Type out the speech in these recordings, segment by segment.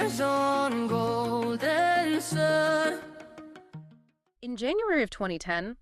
stars on golden sun. In January of 2010,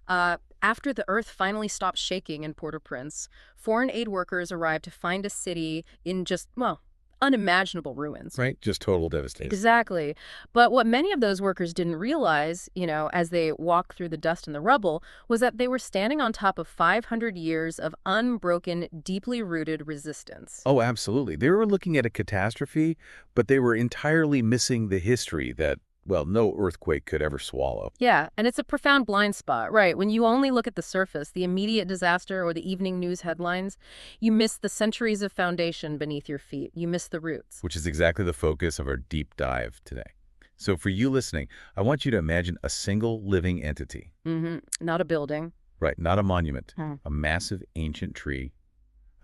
after the Earth finally stopped shaking in Port-au-Prince, foreign aid workers arrived to find a city in just, well, unimaginable ruins. Right? Just total devastation. Exactly. But what many of those workers didn't realize, as they walked through the dust and the rubble, was that they were standing on top of 500 years of unbroken, deeply rooted resistance. Oh, absolutely. They were looking at a catastrophe, but they were entirely missing the history that, well, no earthquake could ever swallow. Yeah, and it's a profound blind spot, right? When you only look at the surface, the immediate disaster or the evening news headlines, you miss the centuries of foundation beneath your feet. You miss the roots. Which is exactly the focus of our deep dive today. So for you listening, I want you to imagine a single living entity. Not a building. Right, not a monument. A massive ancient tree,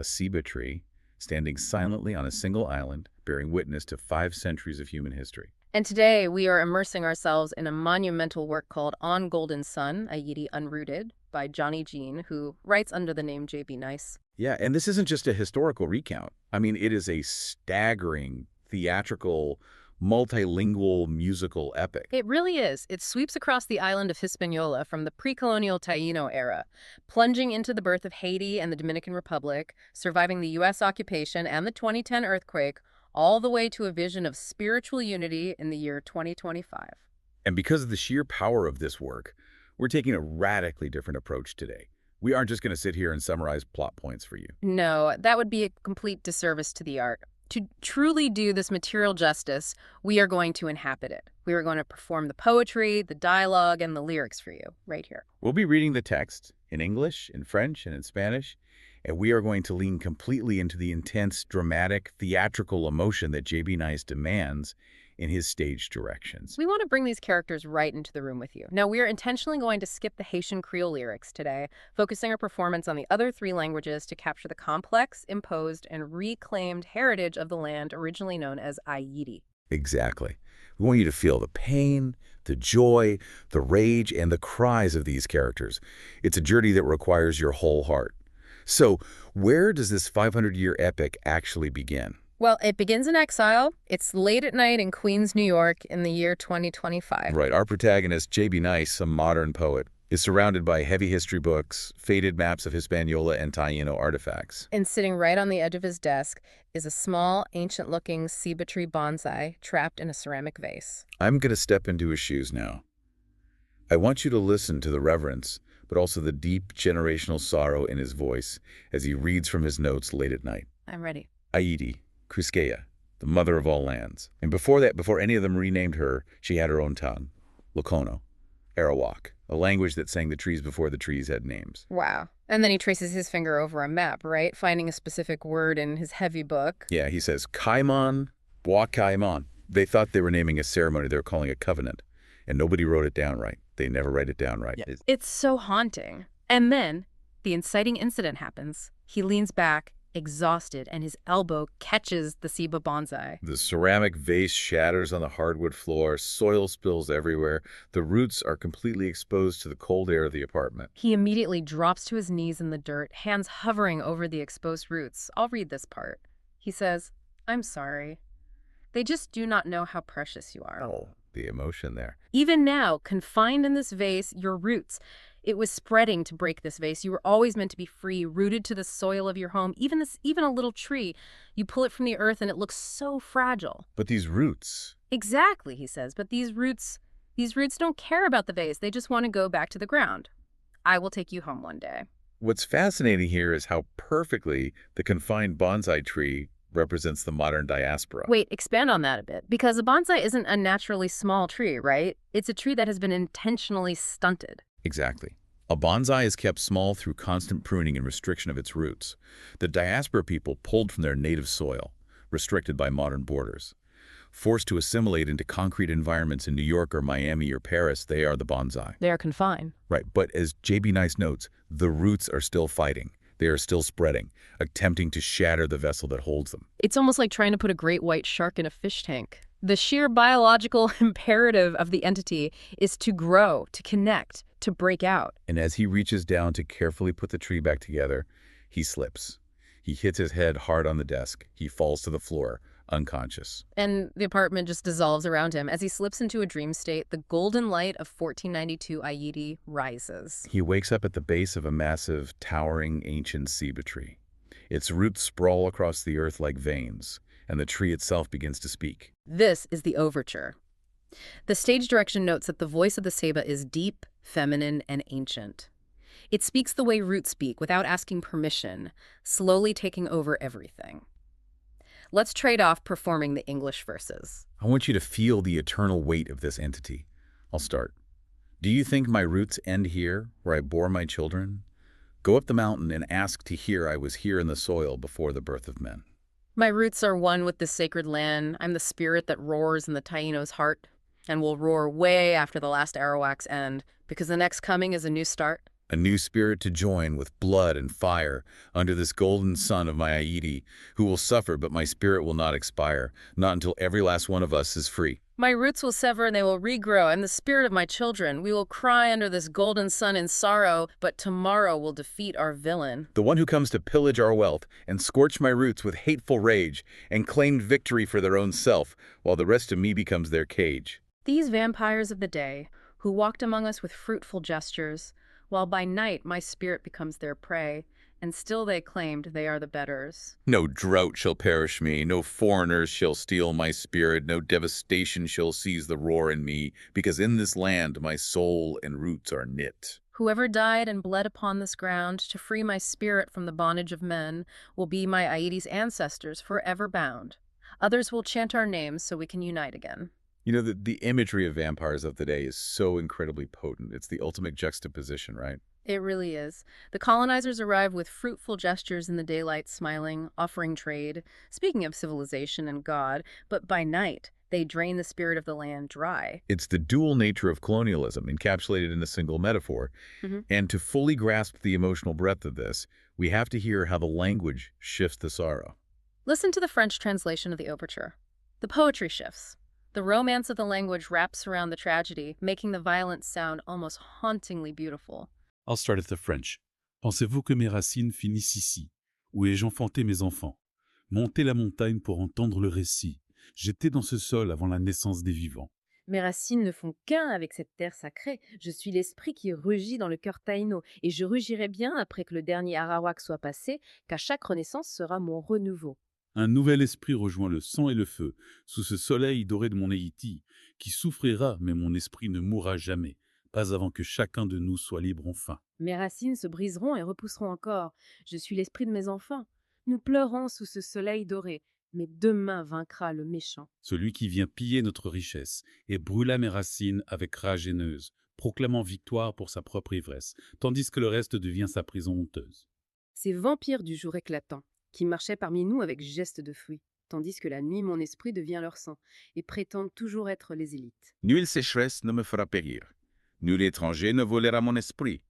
a ceiba tree, standing silently on a single island, bearing witness to 5 centuries of human history. And today, we are immersing ourselves in a monumental work called On Golden Sun, Ayiti Unrooted, by Johnny Jean, who writes under the name J.B. Nice. Yeah, and this isn't just a historical recount. I mean, it is a staggering, theatrical, multilingual musical epic. It really is. It sweeps across the island of Hispaniola from the pre-colonial Taino era, plunging into the birth of Haiti and the Dominican Republic, surviving the U.S. occupation and the 2010 earthquake, all the way to a vision of spiritual unity in the year 2025. And because of the sheer power of this work, we're taking a radically different approach today. We aren't just going to sit here and summarize plot points for you. No, that would be a complete disservice to the art. To truly do this material justice, we are going to inhabit it. We are going to perform the poetry, the dialogue, and the lyrics for you right here. We'll be reading the text in English, in French, and in Spanish, and we are going to lean completely into the intense, dramatic, theatrical emotion that J.B. Nice demands in his stage directions. We want to bring these characters right into the room with you. Now, we are intentionally going to skip the Haitian Creole lyrics today, focusing our performance on the other 3 languages to capture the complex, imposed, and reclaimed heritage of the land originally known as Ayiti. Exactly. We want you to feel the pain, the joy, the rage, and the cries of these characters. It's a journey that requires your whole heart. So, where does this 500-year epic actually begin? Well, it begins in exile. It's late at night in Queens, New York in the year 2025. Right. Our protagonist, J.B. Nice, a modern poet, is surrounded by heavy history books, faded maps of Hispaniola and Taino artifacts. And sitting right on the edge of his desk is a small, ancient-looking ceiba tree bonsai trapped in a ceramic vase. I'm going to step into his shoes now. I want you to listen to the reverence, but also the deep generational sorrow in his voice as he reads from his notes late at night. I'm ready. Ayiti, Quisqueya, the mother of all lands. And before that, before any of them renamed her, she had her own tongue, Lokono, Arawak, a language that sang the trees before the trees had names. Wow. And then he traces his finger over a map, right? Finding a specific word in his heavy book. Yeah, he says, Kaimon, Bwa Kaimon. They thought they were naming a ceremony they were calling a covenant, and nobody wrote it down right. They never write it down right. Yeah. It's so haunting. And then the inciting incident happens. He leans back, exhausted, and his elbow catches the ceiba bonsai. The ceramic vase shatters on the hardwood floor, soil spills everywhere. The roots are completely exposed to the cold air of the apartment. He immediately drops to his knees in the dirt, hands hovering over the exposed roots. I'll read this part. He says, "I'm sorry. They just do not know how precious you are." Oh, the emotion there. Even now, confined in this vase, your roots. It was spreading to break this vase. You were always meant to be free, rooted to the soil of your home. Even a little tree, you pull it from the earth and it looks so fragile. But these roots. Exactly, he says. But these roots don't care about the vase. They just want to go back to the ground. I will take you home one day. What's fascinating here is how perfectly the confined bonsai tree represents the modern diaspora. Wait, expand on that a bit. Because a bonsai isn't a naturally small tree, right? It's a tree that has been intentionally stunted. Exactly. A bonsai is kept small through constant pruning and restriction of its roots. The diaspora people pulled from their native soil, restricted by modern borders. Forced to assimilate into concrete environments in New York or Miami or Paris, they are the bonsai. They are confined. Right, but as J.B. Nice notes, the roots are still fighting. They are still spreading, attempting to shatter the vessel that holds them. It's almost like trying to put a great white shark in a fish tank. The sheer biological imperative of the entity is to grow, to connect, to break out. And as he reaches down to carefully put the tree back together, he slips. He hits his head hard on the desk. He falls to the floor, unconscious. And the apartment just dissolves around him. As he slips into a dream state, the golden light of 1492 Aidi rises. He wakes up at the base of a massive, towering, ancient ceiba tree. Its roots sprawl across the earth like veins, and the tree itself begins to speak. This is the overture. The stage direction notes that the voice of the ceiba is deep, feminine, and ancient. It speaks the way roots speak, without asking permission, slowly taking over everything. Let's trade off performing the English verses. I want you to feel the eternal weight of this entity. I'll start. Do you think my roots end here, where I bore my children? Go up the mountain and ask to hear I was here in the soil before the birth of men. My roots are one with this sacred land. I'm the spirit that roars in the Taino's heart and will roar way after the last Arawak's end, because the next coming is a new start. A new spirit to join with blood and fire under this golden sun of my Aidi, who will suffer, but my spirit will not expire, not until every last one of us is free. My roots will sever and they will regrow. I'm the spirit of my children. We will cry under this golden sun in sorrow, but tomorrow will defeat our villain. The one who comes to pillage our wealth and scorch my roots with hateful rage and claimed victory for their own self, while the rest of me becomes their cage. These vampires of the day, who walked among us with fruitful gestures, while by night my spirit becomes their prey, and still they claimed they are the betters. No drought shall perish me, no foreigners shall steal my spirit, no devastation shall seize the roar in me, because in this land my soul and roots are knit. Whoever died and bled upon this ground to free my spirit from the bondage of men will be my Aidi's ancestors forever bound. Others will chant our names so we can unite again. You know, the imagery of vampires of the day is so incredibly potent. It's the ultimate juxtaposition, right? It really is. The colonizers arrive with fruitful gestures in the daylight, smiling, offering trade, speaking of civilization and God, but by night, they drain the spirit of the land dry. It's the dual nature of colonialism encapsulated in a single metaphor. And to fully grasp the emotional breadth of this, we have to hear how the language shifts the sorrow. Listen to the French translation of the overture. The poetry shifts. The romance of the language wraps around the tragedy, making the violence sound almost hauntingly beautiful. I'll start at the French. Pensez-vous que mes racines finissent ici, où ai-je enfanté mes enfants? Montez la montagne pour entendre le récit. J'étais dans ce sol avant la naissance des vivants. Mes racines ne font qu'un avec cette terre sacrée. Je suis l'esprit qui rugit dans le cœur taïno, et je rugirai bien après que le dernier Arawak soit passé, qu'à chaque renaissance sera mon renouveau. Un nouvel esprit rejoint le sang et le feu, sous ce soleil doré de mon Haïti, qui souffrira, mais mon esprit ne mourra jamais, pas avant que chacun de nous soit libre enfin. Mes racines se briseront et repousseront encore. Je suis l'esprit de mes enfants. Nous pleurons sous ce soleil doré, mais demain vaincra le méchant. Celui qui vient piller notre richesse et brûla mes racines avec rage haineuse, proclamant victoire pour sa propre ivresse, tandis que le reste devient sa prison honteuse. Ces vampires du jour éclatant, qui marchaient parmi nous avec gestes de fruits, tandis que la nuit mon esprit devient leur sang, et prétendent toujours être les élites. Nulle sécheresse ne me fera périr. Nul étranger ne volera mon esprit.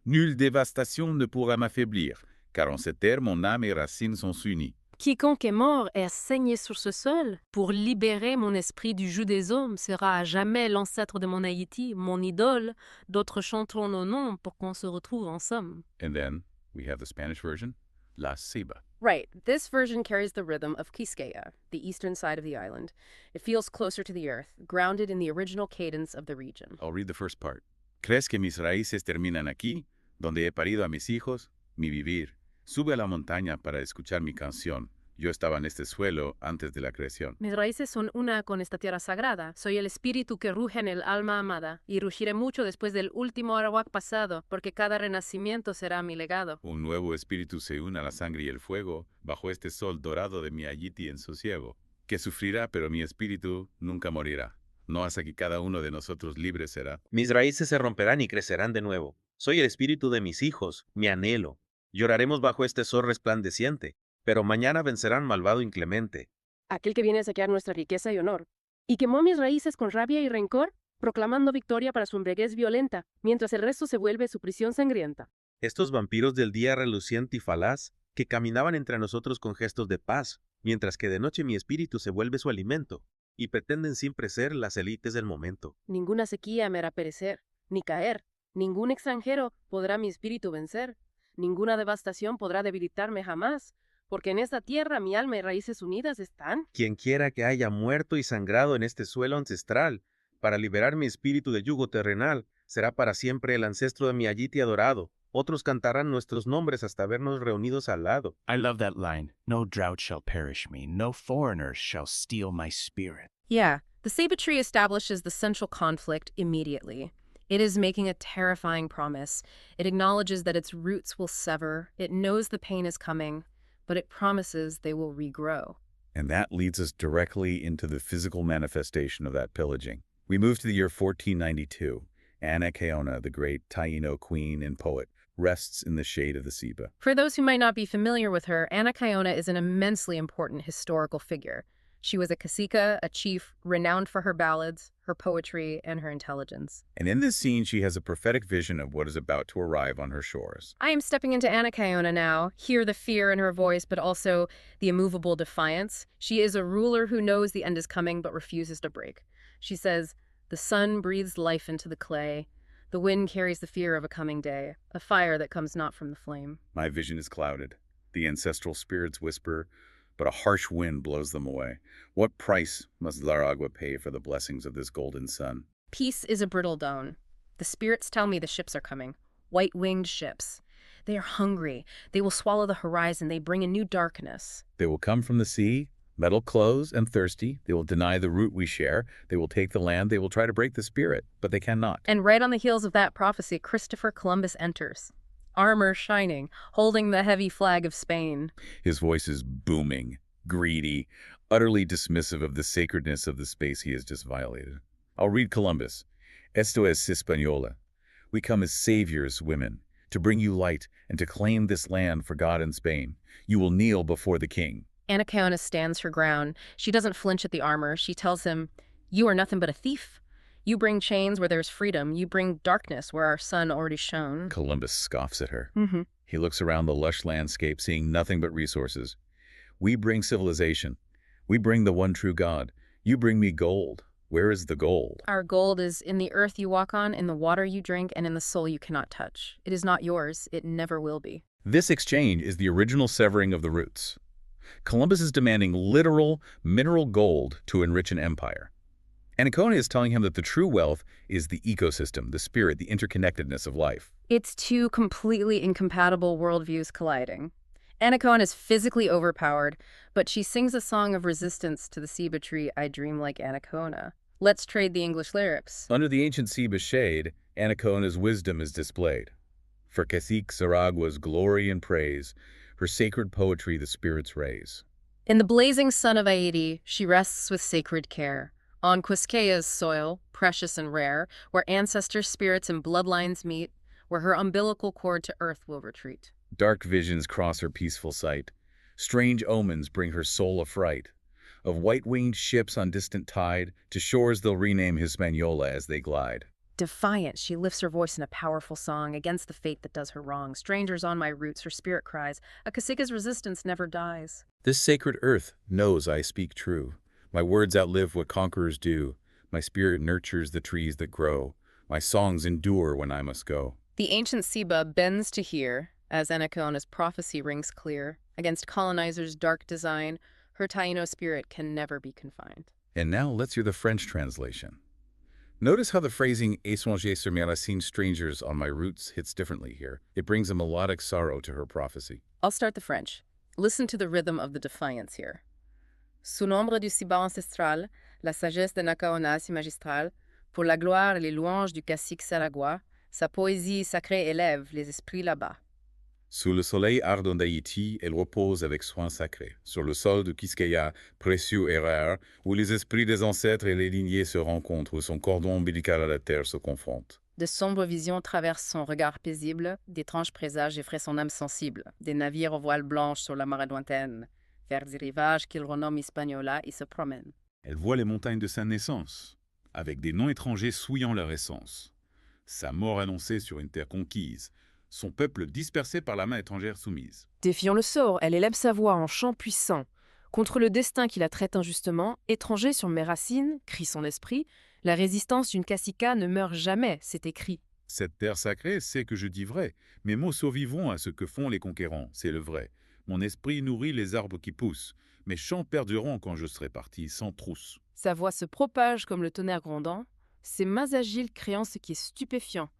Nulle dévastation ne pourra m'affaiblir, car en cette terre mon âme et racines sont unies. Quiconque est mort et a saigné sur ce sol, pour libérer mon esprit du joug des hommes, sera à jamais l'ancêtre de mon Haïti, mon idole. D'autres chanteront nos noms pour qu'on se retrouve en somme. And then we have the Spanish version, La Ceiba. Right. This version carries the rhythm of Quisqueya, the eastern side of the island. It feels closer to the earth, grounded in the original cadence of the region. I'll read the first part. ¿Crees que mis raíces terminan aquí, donde he parido a mis hijos, mi vivir? Sube a la montaña para escuchar mi canción. Yo estaba en este suelo antes de la creación. Mis raíces son una con esta tierra sagrada. Soy el espíritu que ruge en el alma amada, y rugiré mucho después del último Arawak pasado, porque cada renacimiento será mi legado. Un nuevo espíritu se une a la sangre y el fuego, bajo este sol dorado de mi Ayiti en sosiego, que sufrirá, pero mi espíritu nunca morirá. No hasta que cada uno de nosotros libre será. Mis raíces se romperán y crecerán de nuevo. Soy el espíritu de mis hijos, mi anhelo. Lloraremos bajo este sol resplandeciente, pero mañana vencerán malvado inclemente. Aquel que viene a saquear nuestra riqueza y honor, y quemó mis raíces con rabia y rencor, proclamando victoria para su embriaguez violenta, mientras el resto se vuelve su prisión sangrienta. Estos vampiros del día reluciente y falaz, que caminaban entre nosotros con gestos de paz, mientras que de noche mi espíritu se vuelve su alimento, y pretenden siempre ser las élites del momento. Ninguna sequía me hará perecer, ni caer. Ningún extranjero podrá mi espíritu vencer. Ninguna devastación podrá debilitarme jamás, porque en esa tierra mi alma y raíces unidas están. Quien quiera que haya muerto y sangrado en este suelo ancestral, para liberar mi espíritu de yugo terrenal, será para siempre el ancestro de mi Ayiti adorado. Otros cantarán nuestros nombres hasta vernos reunidos al lado. I love that line. No drought shall perish me, no foreigners shall steal my spirit. Yeah, the Ceiba tree establishes the central conflict immediately. It is making a terrifying promise. It acknowledges that its roots will sever. It knows the pain is coming, but it promises they will regrow. And that leads us directly into the physical manifestation of that pillaging. We move to the year 1492. Ana Kaona, the great Taino queen and poet, rests in the shade of the Ceiba. For those who might not be familiar with her, Ana Kaona is an immensely important historical figure. She was a cacica, a chief, renowned for her ballads, her poetry, and her intelligence. And in this scene, she has a prophetic vision of what is about to arrive on her shores. I am stepping into Ana Kaona now. Hear the fear in her voice, but also the immovable defiance. She is a ruler who knows the end is coming, but refuses to break. She says, "The sun breathes life into the clay. The wind carries the fear of a coming day, a fire that comes not from the flame." My vision is clouded. The ancestral spirits whisper, but a harsh wind blows them away. What price must Laragua pay for the blessings of this golden sun? Peace is a brittle dawn. The spirits tell me the ships are coming. White-winged ships. They are hungry. They will swallow the horizon. They bring a new darkness. They will come from the sea, metal clothes and thirsty. They will deny the root we share. They will take the land. They will try to break the spirit, but they cannot. And right on the heels of that prophecy, Christopher Columbus enters. Armor shining, holding the heavy flag of Spain. His voice is booming, greedy, utterly dismissive of the sacredness of the space he has just violated. I'll read Columbus. Esto es Hispaniola. We come as saviors, women, to bring you light and to claim this land for God and Spain. You will kneel before the king. Ana Kaona stands her ground. She doesn't flinch at the armor. She tells him, "You are nothing but a thief. You bring chains where there's freedom. You bring darkness where our sun already shone." Columbus scoffs at her. Mm-hmm. He looks around the lush landscape, seeing nothing but resources. We bring civilization. We bring the one true God. You bring me gold. Where is the gold? Our gold is in the earth you walk on, in the water you drink, and in the soul you cannot touch. It is not yours. It never will be. This exchange is the original severing of the roots. Columbus is demanding literal, mineral gold to enrich an empire. Ana Kaona is telling him that the true wealth is the ecosystem, the spirit, the interconnectedness of life. It's two completely incompatible worldviews colliding. Ana Kaona is physically overpowered, but she sings a song of resistance to the Ceiba tree, "I Dream Like Ana Kaona." Let's trade the English lyrics. Under the ancient Ceiba shade, Ana Kaona's wisdom is displayed. For Cacique Saragua's glory and praise, her sacred poetry the spirits raise. In the blazing sun of Haiti, she rests with sacred care. On Quisqueya's soil, precious and rare, where ancestor spirits and bloodlines meet, where her umbilical cord to earth will retreat. Dark visions cross her peaceful sight. Strange omens bring her soul affright. Of white-winged ships on distant tide, to shores they'll rename Hispaniola as they glide. Defiant, she lifts her voice in a powerful song against the fate that does her wrong. Strangers on my roots, her spirit cries. A cacique's resistance never dies. This sacred earth knows I speak true. My words outlive what conquerors do. My spirit nurtures the trees that grow. My songs endure when I must go. The ancient Ceiba bends to hear, as Ana Kaona's prophecy rings clear. Against colonizers' dark design, her Taino spirit can never be confined. And now let's hear the French translation. Notice how the phrasing "étranger sur mes racines, strangers on my roots" hits differently here. It brings a melodic sorrow to her prophecy. I'll start the French. Listen to the rhythm of the defiance here. Sous l'ombre du Ceiba ancestral, la sagesse de Nakaona si magistrale, pour la gloire et les louanges du cacique Saragua, sa poésie sacrée élève les esprits là-bas. Sous le soleil ardent d'Haïti, elle repose avec soin sacré, sur le sol de Quisqueya, précieux et rare, où les esprits des ancêtres et les lignées se rencontrent, où son cordon ombilical à la terre se confronte. De sombres visions traversent son regard paisible, d'étranges présages effraient son âme sensible, des navires aux voiles blanches sur la marée lointaine, vers des rivages qu'il renomme Hispaniola, il se promène. Elle voit les montagnes de sa naissance, avec des noms étrangers souillant leur essence. Sa mort annoncée sur une terre conquise, son peuple dispersé par la main étrangère soumise. Défiant le sort, elle élève sa voix en chant puissant. Contre le destin qui la traite injustement, étranger sur mes racines, crie son esprit, la résistance d'une cacica ne meurt jamais, c'est écrit. Cette terre sacrée sait que je dis vrai. Mes mots survivront à ce que font les conquérants, c'est le vrai. Mon esprit nourrit les arbres qui poussent. Mes champs perdureront quand je serai parti, sans trousse. Sa voix se propage comme le tonnerre grondant, ses mains agiles créant ce qui est stupéfiant.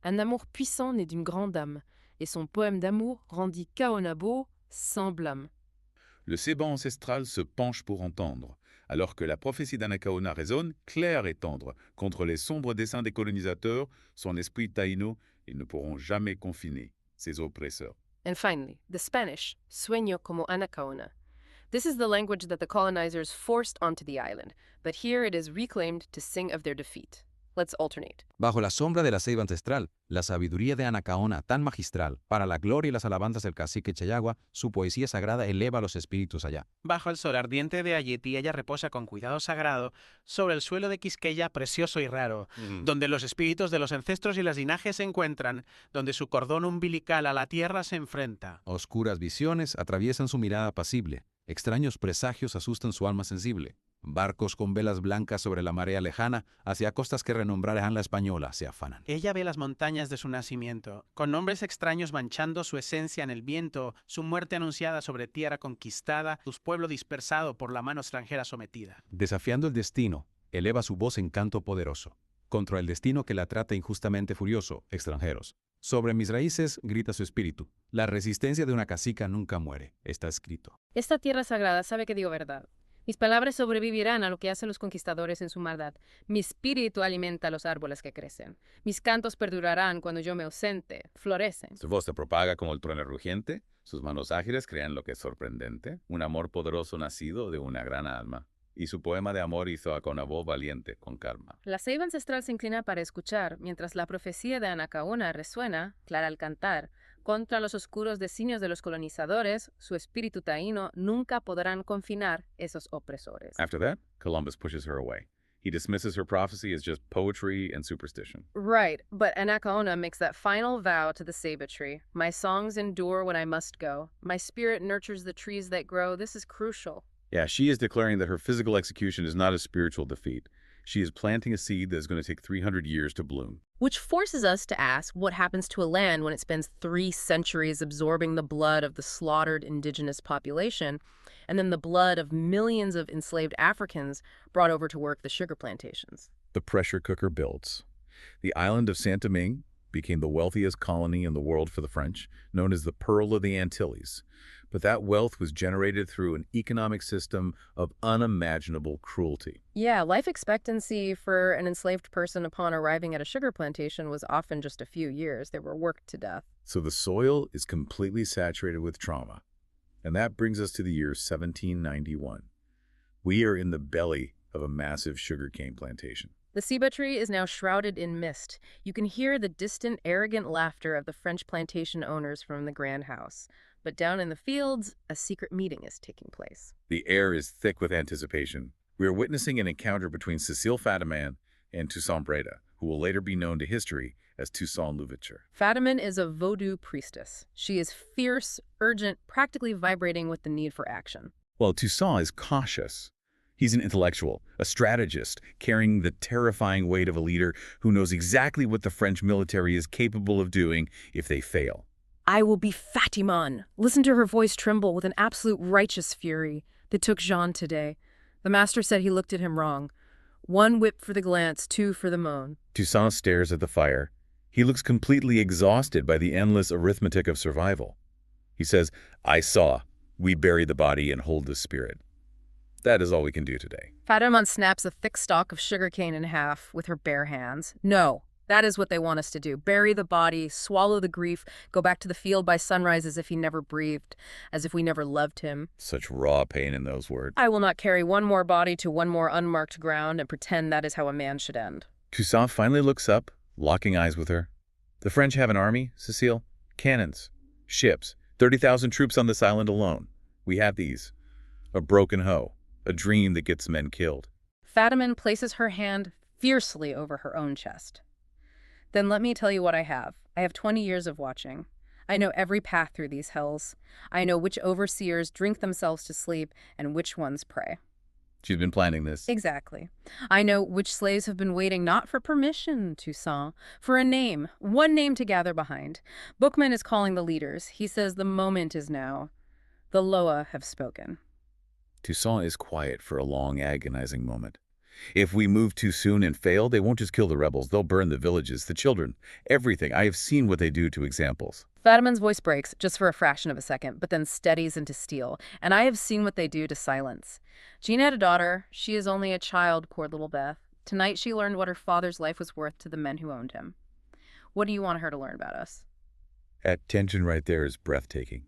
Un amour puissant né d'une grande âme, et son poème d'amour rendit Kaonabo sans blâme. Le Séban ancestral se penche pour entendre, alors que la prophétie d'Anacaona résonne, claire et tendre, contre les sombres desseins des colonisateurs, son esprit taïno, ils ne pourront jamais confiner ses oppresseurs. And finally, the Spanish, sueño como Anacaona. This is the language that the colonizers forced onto the island, but here it is reclaimed to sing of their defeat. Let's alternate. Bajo la sombra de la ceiba ancestral, la sabiduría de Anacaona tan magistral, para la gloria y las alabanzas del cacique Chayagua, su poesía sagrada eleva los espíritus allá. Bajo el sol ardiente de Ayiti, ella reposa con cuidado sagrado sobre el suelo de Quisqueya precioso y raro, donde los espíritus de los ancestros y las linajes se encuentran, donde su cordón umbilical a la tierra se enfrenta. Oscuras visiones atraviesan su mirada apacible, extraños presagios asustan su alma sensible. Barcos con velas blancas sobre la marea lejana, hacia costas que renombrarán la española, se afanan. Ella ve las montañas de su nacimiento, con nombres extraños manchando su esencia en el viento, su muerte anunciada sobre tierra conquistada, su pueblo dispersado por la mano extranjera sometida. Desafiando el destino, eleva su voz en canto poderoso. Contra el destino que la trata injustamente furioso, extranjeros. Sobre mis raíces, grita su espíritu. La resistencia de una cacica nunca muere, está escrito. Esta tierra sagrada sabe que digo verdad. Mis palabras sobrevivirán a lo que hacen los conquistadores en su maldad. Mi espíritu alimenta los árboles que crecen. Mis cantos perdurarán cuando yo me ausente, florecen. Su voz se propaga como el trueno rugiente, sus manos ágiles crean lo que es sorprendente, un amor poderoso nacido de una gran alma. Y su poema de amor hizo a Conabó valiente con calma. La ceiba ancestral se inclina para escuchar, mientras la profecía de Anacaona resuena, clara al cantar. Contra los oscuros designios de los colonizadores, su espíritu taíno nunca podrán confinar esos opresores. After that, Columbus pushes her away. He dismisses her prophecy as just poetry and superstition. Right, but Anacaona makes that final vow to the ceiba tree. My songs endure when I must go. My spirit nurtures the trees that grow. This is crucial. Yeah, she is declaring that her physical execution is not a spiritual defeat. She is planting a seed that is going to take 300 years to bloom. Which forces us to ask what happens to a land when it spends 3 centuries absorbing the blood of the slaughtered indigenous population and then the blood of millions of enslaved Africans brought over to work the sugar plantations. The pressure cooker builds. The island of Saint-Domingue became the wealthiest colony in the world for the French, known as the Pearl of the Antilles. But that wealth was generated through an economic system of unimaginable cruelty. Yeah, life expectancy for an enslaved person upon arriving at a sugar plantation was often just a few years. They were worked to death. So the soil is completely saturated with trauma. And that brings us to the year 1791. We are in the belly of a massive sugarcane plantation. The ceiba tree is now shrouded in mist. You can hear the distant, arrogant laughter of the French plantation owners from the Grand House. But down in the fields, a secret meeting is taking place. The air is thick with anticipation. We are witnessing an encounter between Cécile Fataman and Toussaint Breda, who will later be known to history as Toussaint Louverture. Fataman is a Vodou priestess. She is fierce, urgent, practically vibrating with the need for action. Well, Toussaint is cautious. He's an intellectual, a strategist, carrying the terrifying weight of a leader who knows exactly what the French military is capable of doing if they fail. I will be Fatiman. Listen to her voice tremble with an absolute righteous fury. They took Jean today. The master said he looked at him wrong. 1 whip for the glance, 2 for the moan. Toussaint stares at the fire. He looks completely exhausted by the endless arithmetic of survival. He says, I saw. We bury the body and hold the spirit. That is all we can do today. Fatiman snaps a thick stalk of sugarcane in half with her bare hands. No. That is what they want us to do. Bury the body, swallow the grief, go back to the field by sunrise as if he never breathed, as if we never loved him. Such raw pain in those words. I will not carry 1 more body to 1 more unmarked ground and pretend that is how a man should end. Toussaint finally looks up, locking eyes with her. The French have an army, Cécile. Cannons. Ships. 30,000 troops on this island alone. We have these. A broken hoe. A dream that gets men killed. Fatiman places her hand fiercely over her own chest. Then let me tell you what I have. I have 20 years of watching. I know every path through these hells. I know which overseers drink themselves to sleep and which ones pray. She's been planning this. Exactly. I know which slaves have been waiting not for permission, Toussaint, for a name, 1 name to gather behind. Bookman is calling the leaders. He says the moment is now. The Loa have spoken. Toussaint is quiet for a long, agonizing moment. If we move too soon and fail, they won't just kill the rebels. They'll burn the villages, the children, everything. I have seen what they do to examples. Fatiman's voice breaks just for a fraction of a second, but then steadies into steel. And I have seen what they do to silence. Jean had a daughter. She is only a child, poor little Beth. Tonight she learned what her father's life was worth to the men who owned him. What do you want her to learn about us? That tension right there is breathtaking.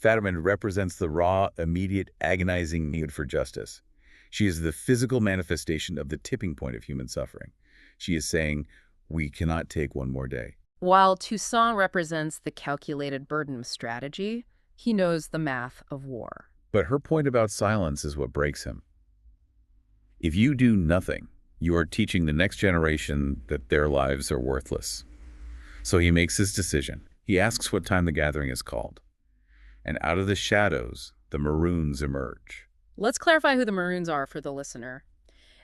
Fatiman represents the raw, immediate, agonizing need for justice. She is the physical manifestation of the tipping point of human suffering. She is saying, we cannot take one more day. While Toussaint represents the calculated burden of strategy, he knows the math of war. But her point about silence is what breaks him. If you do nothing, you are teaching the next generation that their lives are worthless. So he makes his decision. He asks what time the gathering is called. And out of the shadows, the Maroons emerge. Let's clarify who the Maroons are for the listener.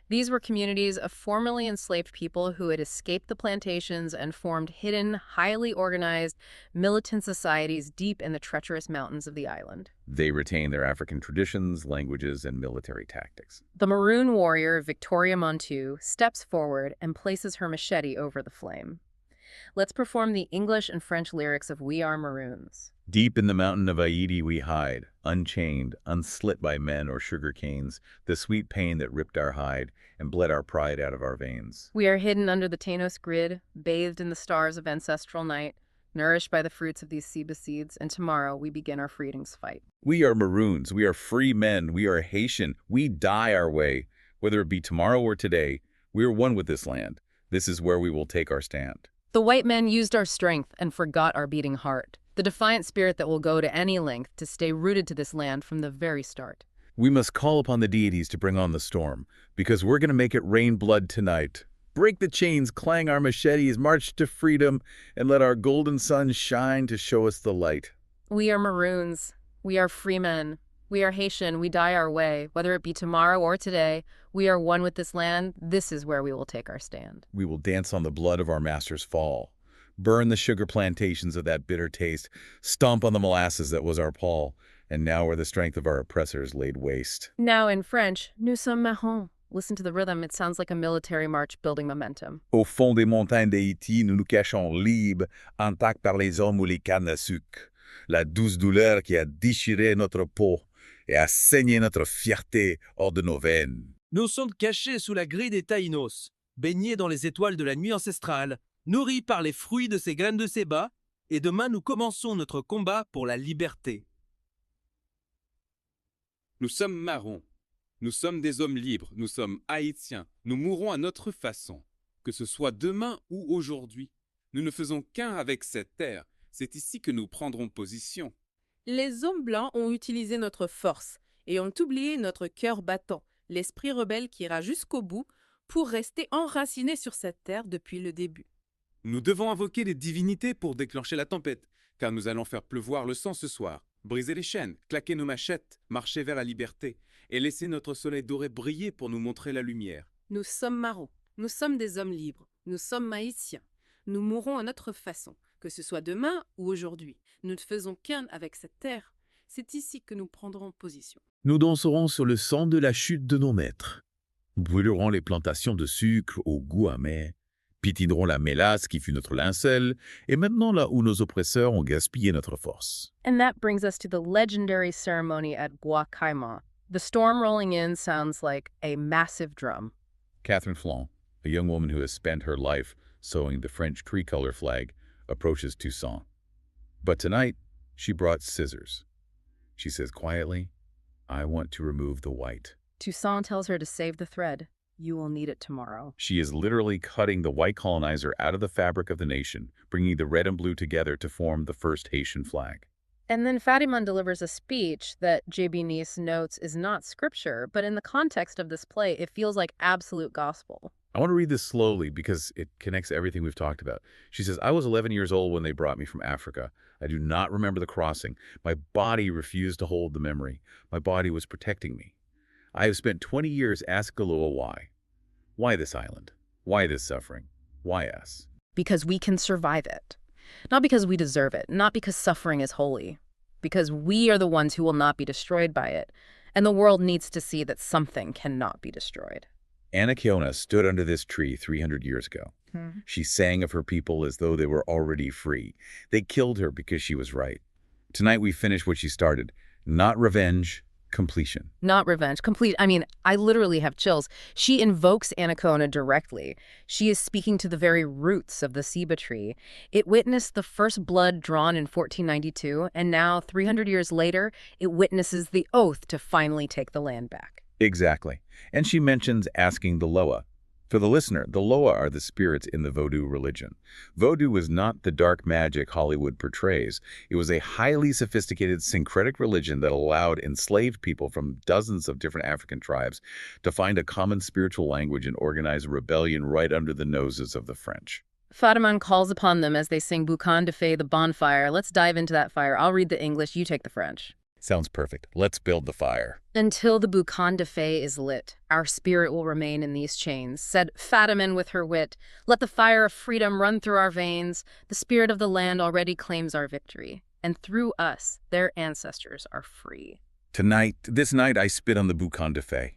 These were communities of formerly enslaved people who had escaped the plantations and formed hidden, highly organized, militant societies deep in the treacherous mountains of the island. They retain their African traditions, languages, and military tactics. The Maroon warrior, Victoria Montu, steps forward and places her machete over the flame. Let's perform the English and French lyrics of We Are Maroons. Deep in the mountain of Haiti we hide, unchained, unslit by men or sugar canes, the sweet pain that ripped our hide and bled our pride out of our veins. We are hidden under the Tanos grid, bathed in the stars of ancestral night, nourished by the fruits of these Seba seeds, and tomorrow we begin our freedom's fight. We are Maroons, we are free men, we are Haitian, we die our way. Whether it be tomorrow or today, we are one with this land. This is where we will take our stand. The white men used our strength and forgot our beating heart, the defiant spirit that will go to any length to stay rooted to this land from the very start. We must call upon the deities to bring on the storm, because we're going to make it rain blood tonight. Break the chains, clang our machetes, march to freedom, and let our golden sun shine to show us the light. We are Maroons. We are free men. We are Haitian. We die our way. Whether it be tomorrow or today, we are one with this land. This is where we will take our stand. We will dance on the blood of our master's fall, burn the sugar plantations of that bitter taste, stomp on the molasses that was our pall, and now where the strength of our oppressors laid waste. Now in French, nous sommes marrons. Listen to the rhythm. It sounds like a military march building momentum. Au fond des montagnes d'Haïti, nous nous cachons libres, intacts par les hommes ou les cannes à sucre. La douce douleur qui a déchiré notre peau et a saigné notre fierté hors de nos veines. Nous sommes cachés sous la grille des Taïnos, baignés dans les étoiles de la nuit ancestrale, nourris par les fruits de ces graines de séba, et demain nous commençons notre combat pour la liberté. Nous sommes marrons. Nous sommes des hommes libres. Nous sommes haïtiens. Nous mourrons à notre façon. Que ce soit demain ou aujourd'hui. Nous ne faisons qu'un avec cette terre. C'est ici que nous prendrons position. Les hommes blancs ont utilisé notre force et ont oublié notre cœur battant, l'esprit rebelle qui ira jusqu'au bout pour rester enraciné sur cette terre depuis le début. Nous devons invoquer les divinités pour déclencher la tempête, car nous allons faire pleuvoir le sang ce soir, briser les chaînes, claquer nos machettes, marcher vers la liberté et laisser notre soleil doré briller pour nous montrer la lumière. Nous sommes marrons, nous sommes des hommes libres, nous sommes haïtiens. Nous mourrons à notre façon, que ce soit demain ou aujourd'hui. Nous ne faisons qu'un avec cette terre. C'est ici que nous prendrons position. Nous danserons sur le sang de la chute de nos maîtres. Brûlerons les plantations de sucre au goût amer, piétinerons la mélasse qui fut notre linceul, et maintenant là où nos oppresseurs ont gaspillé notre force. And that brings us to the legendary ceremony at Bois-Caïman. The storm rolling in sounds like a massive drum. Catherine Flon, a young woman who has spent her life sewing the French tricolor flag, approaches Toussaint. But tonight, she brought scissors. She says quietly, I want to remove the white. Toussaint tells her to save the thread. You will need it tomorrow. She is literally cutting the white colonizer out of the fabric of the nation, bringing the red and blue together to form the first Haitian flag. And then Fatiman delivers a speech that J.B. Nice notes is not scripture, but in the context of this play, it feels like absolute gospel. I want to read this slowly because it connects everything we've talked about. She says, I was 11 years old when they brought me from Africa. I do not remember the crossing. My body refused to hold the memory. My body was protecting me. I have spent 20 years asking Galua why. Why this island? Why this suffering? Why us? Because we can survive it. Not because we deserve it, not because suffering is holy, because we are the ones who will not be destroyed by it, and the world needs to see that something cannot be destroyed. Anakiona stood under this tree 300 years ago. She sang of her people as though they were already free. They killed her because she was right. Tonight we finish what she started. Not revenge, completion. Not revenge. Complete. I mean, I literally have chills. She invokes Anaconda directly. She is speaking to the very roots of the ceiba tree. It witnessed the first blood drawn in 1492, and now, 300 years later, it witnesses the oath to finally take the land back. Exactly. And she mentions asking the Loa. For the listener, the Loa are the spirits in the Vodou religion. Vodou was not the dark magic Hollywood portrays. It was a highly sophisticated syncretic religion that allowed enslaved people from dozens of different African tribes to find a common spiritual language and organize a rebellion right under the noses of the French. Fatiman calls upon them as they sing Boucan de Fée, the bonfire. Let's dive into that fire. I'll read the English, you take the French. Sounds perfect. Let's build the fire. Until the Boucan de Fée is lit, our spirit will remain in these chains, said Fatiman with her wit. Let the fire of freedom run through our veins. The spirit of the land already claims our victory, and through us, their ancestors are free. Tonight, this night, I spit on the Boucan de Fée.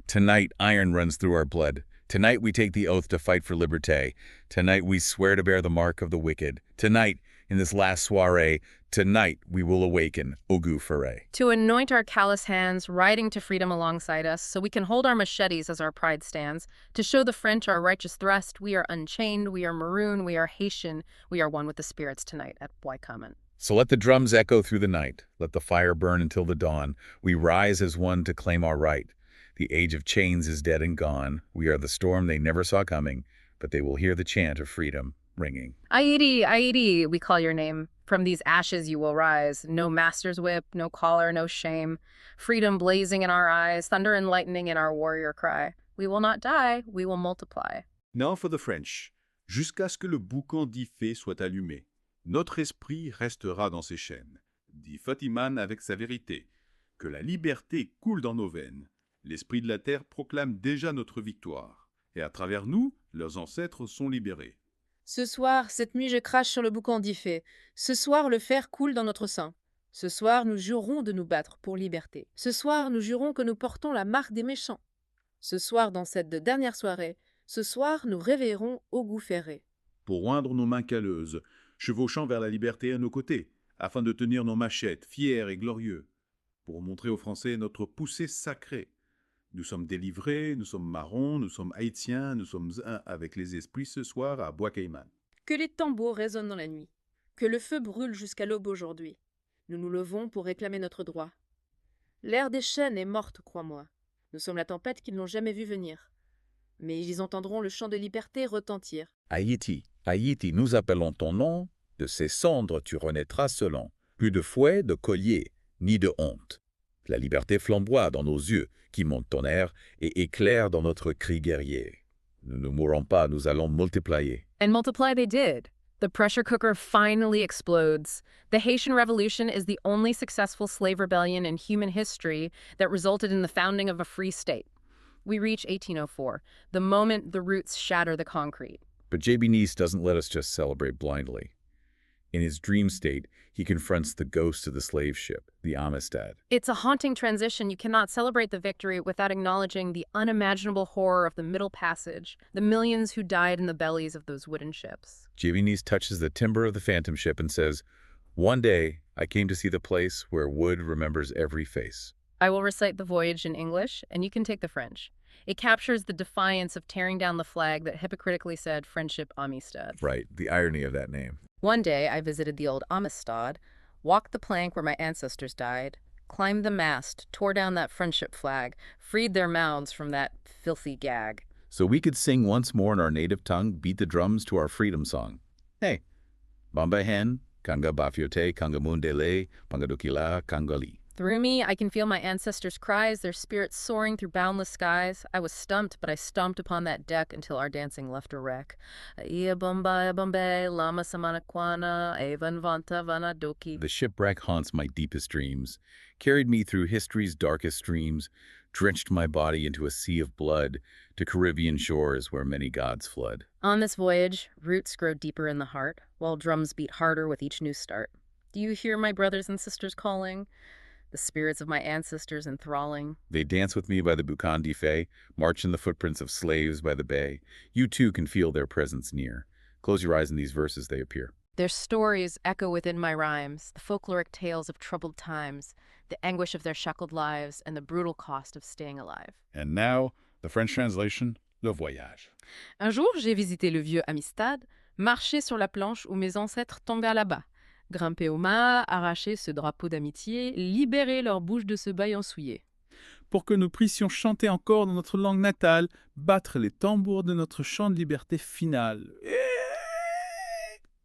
Tonight, iron runs through our blood. Tonight, we take the oath to fight for liberté. Tonight, we swear to bear the mark of the wicked. Tonight, in this last soirée, tonight we will awaken Ogu Ferre. To anoint our callous hands, riding to freedom alongside us, so we can hold our machetes as our pride stands. To show the French our righteous thrust, we are unchained, we are maroon, we are Haitian, we are one with the spirits tonight at Bois-Common. So let the drums echo through the night. Let the fire burn until the dawn. We rise as one to claim our right. The age of chains is dead and gone. We are the storm they never saw coming, but they will hear the chant of freedom ringing. Aidi, Aidi, we call your name. From these ashes you will rise. No master's whip, no collar, no shame. Freedom blazing in our eyes, thunder and lightning in our warrior cry. We will not die, we will multiply. Now for the French. Jusqu'à ce que le boucan d'Ifé soit allumé, notre esprit restera dans ses chaînes, dit Fatiman avec sa vérité. Que la liberté coule dans nos veines. L'esprit de la terre proclame déjà notre victoire. Et à travers nous, leurs ancêtres sont libérés. Ce soir, cette nuit, je crache sur le boucan d'Ifé. Ce soir, le fer coule dans notre sang. Ce soir, nous jurons de nous battre pour liberté. Ce soir, nous jurons que nous portons la marque des méchants. Ce soir, dans cette dernière soirée, ce soir, nous réveillerons Ogu Ferre. Pour oindre nos mains calleuses, chevauchant vers la liberté à nos côtés, afin de tenir nos machettes, fiers et glorieux. Pour montrer aux Français notre poussée sacrée. Nous sommes délivrés, nous sommes marrons, nous sommes haïtiens, nous sommes un avec les esprits ce soir à Bois-Cayman. Que les tambours résonnent dans la nuit. Que le feu brûle jusqu'à l'aube aujourd'hui. Nous nous levons pour réclamer notre droit. L'ère des chênes est morte, crois-moi. Nous sommes la tempête qu'ils n'ont jamais vue venir. Mais ils entendront le chant de liberté retentir. Haïti, Haïti, nous appelons ton nom. De ces cendres tu renaîtras selon. Plus de fouet, de collier, ni de honte. La liberté flamboie dans nos yeux, qui monte ton air et éclaire dans notre cri guerrier. Nous ne mourrons pas, nous allons multiplier. And multiply they did. The pressure cooker finally explodes. The Haitian Revolution is the only successful slave rebellion in human history that resulted in the founding of a free state. We reach 1804, the moment the roots shatter the concrete. But J.B. Nice doesn't let us just celebrate blindly. In his dream state, he confronts the ghost of the slave ship, the Amistad. It's a haunting transition. You cannot celebrate the victory without acknowledging the unimaginable horror of the Middle Passage, the millions who died in the bellies of those wooden ships. J.B. Nice touches the timber of the Phantom ship and says, "One day I came to see the place where wood remembers every face." I will recite the voyage in English, and you can take the French. It captures the defiance of tearing down the flag that hypocritically said Friendship Amistad. Right, the irony of that name. One day I visited the old Amistad, walked the plank where my ancestors died, climbed the mast, tore down that friendship flag, freed their mouths from that filthy gag. So we could sing once more in our native tongue, beat the drums to our freedom song. Hey, Bamba hen, kanga bafiote, kanga mundele, pangadukila, kangali. Through me, I can feel my ancestors' cries, their spirits soaring through boundless skies. I was stumped, but I stomped upon that deck until our dancing left a wreck. Ia bombay bombay, lama samanakwana, evan vanta vanadoki. The shipwreck haunts my deepest dreams, carried me through history's darkest streams, drenched my body into a sea of blood, to Caribbean shores where many gods flood. On this voyage, roots grow deeper in the heart, while drums beat harder with each new start. Do you hear my brothers and sisters calling? The spirits of my ancestors enthralling. They dance with me by the Boucan d'Ifé, march in the footprints of slaves by the bay. You too can feel their presence near. Close your eyes in these verses, they appear. Their stories echo within my rhymes, the folkloric tales of troubled times, the anguish of their shackled lives, and the brutal cost of staying alive. And now, the French translation, Le Voyage. Un jour, j'ai visité le vieux Amistad, marché sur la planche où mes ancêtres tombaient là-bas, grimpé au mât, arraché ce drapeau d'amitié, libéré leur bouche de ce bail ensouillé. Pour que nous puissions chanter encore dans notre langue natale, battre les tambours de notre chant de liberté final.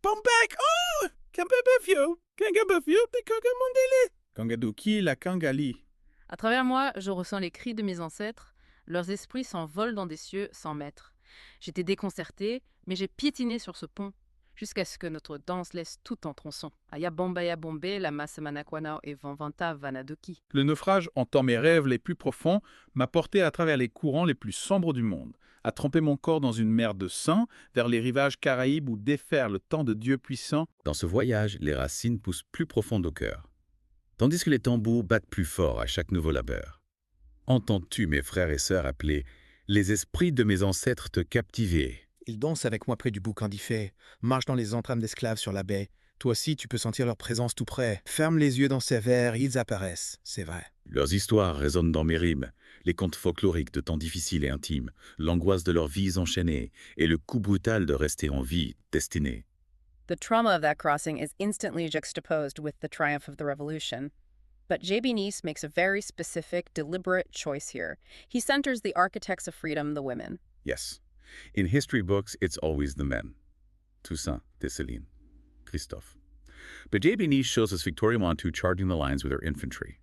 Pompek! Oh! Kambabafio! Kangabafio! Kangamondele! Kangaduki la Kangali. À travers moi, je ressens les cris de mes ancêtres. Leurs esprits s'envolent dans des cieux sans maître. J'étais déconcertée, mais j'ai piétiné sur ce pont, jusqu'à ce que notre danse laisse tout en tronçon. Ayabomba bombe, la masamanakwanao et vanvanta vanadoki. Le naufrage, entend mes rêves les plus profonds, m'a porté à travers les courants les plus sombres du monde, a trempé mon corps dans une mer de sang, vers les rivages caraïbes où déferle tant de dieux puissants. Dans ce voyage, les racines poussent plus profondes au cœur, tandis que les tambours battent plus fort à chaque nouveau labeur. Entends-tu mes frères et sœurs appeler « Les esprits de mes ancêtres te captiver » Ils dansent avec moi près du Boucan d'Ifé, marchent dans les entrames d'esclaves sur la baie. Toi aussi, tu peux sentir leur présence tout près. Ferme les yeux dans ces vers, ils apparaissent, c'est vrai. Leurs histoires résonnent dans mes rimes, les contes folkloriques de temps difficiles et intimes, l'angoisse de leurs vies enchaînées et le coup brutal de rester en vie, destiné. The trauma of that crossing is instantly juxtaposed with the triumph of the revolution. But J.B. Nice makes a very specific, deliberate choice here. He centers the architects of freedom, the women. Yes. In history books, it's always the men. Toussaint, Dessalines, Christophe. But J.B. Nice shows us Victoria Montu charging the lines with her infantry.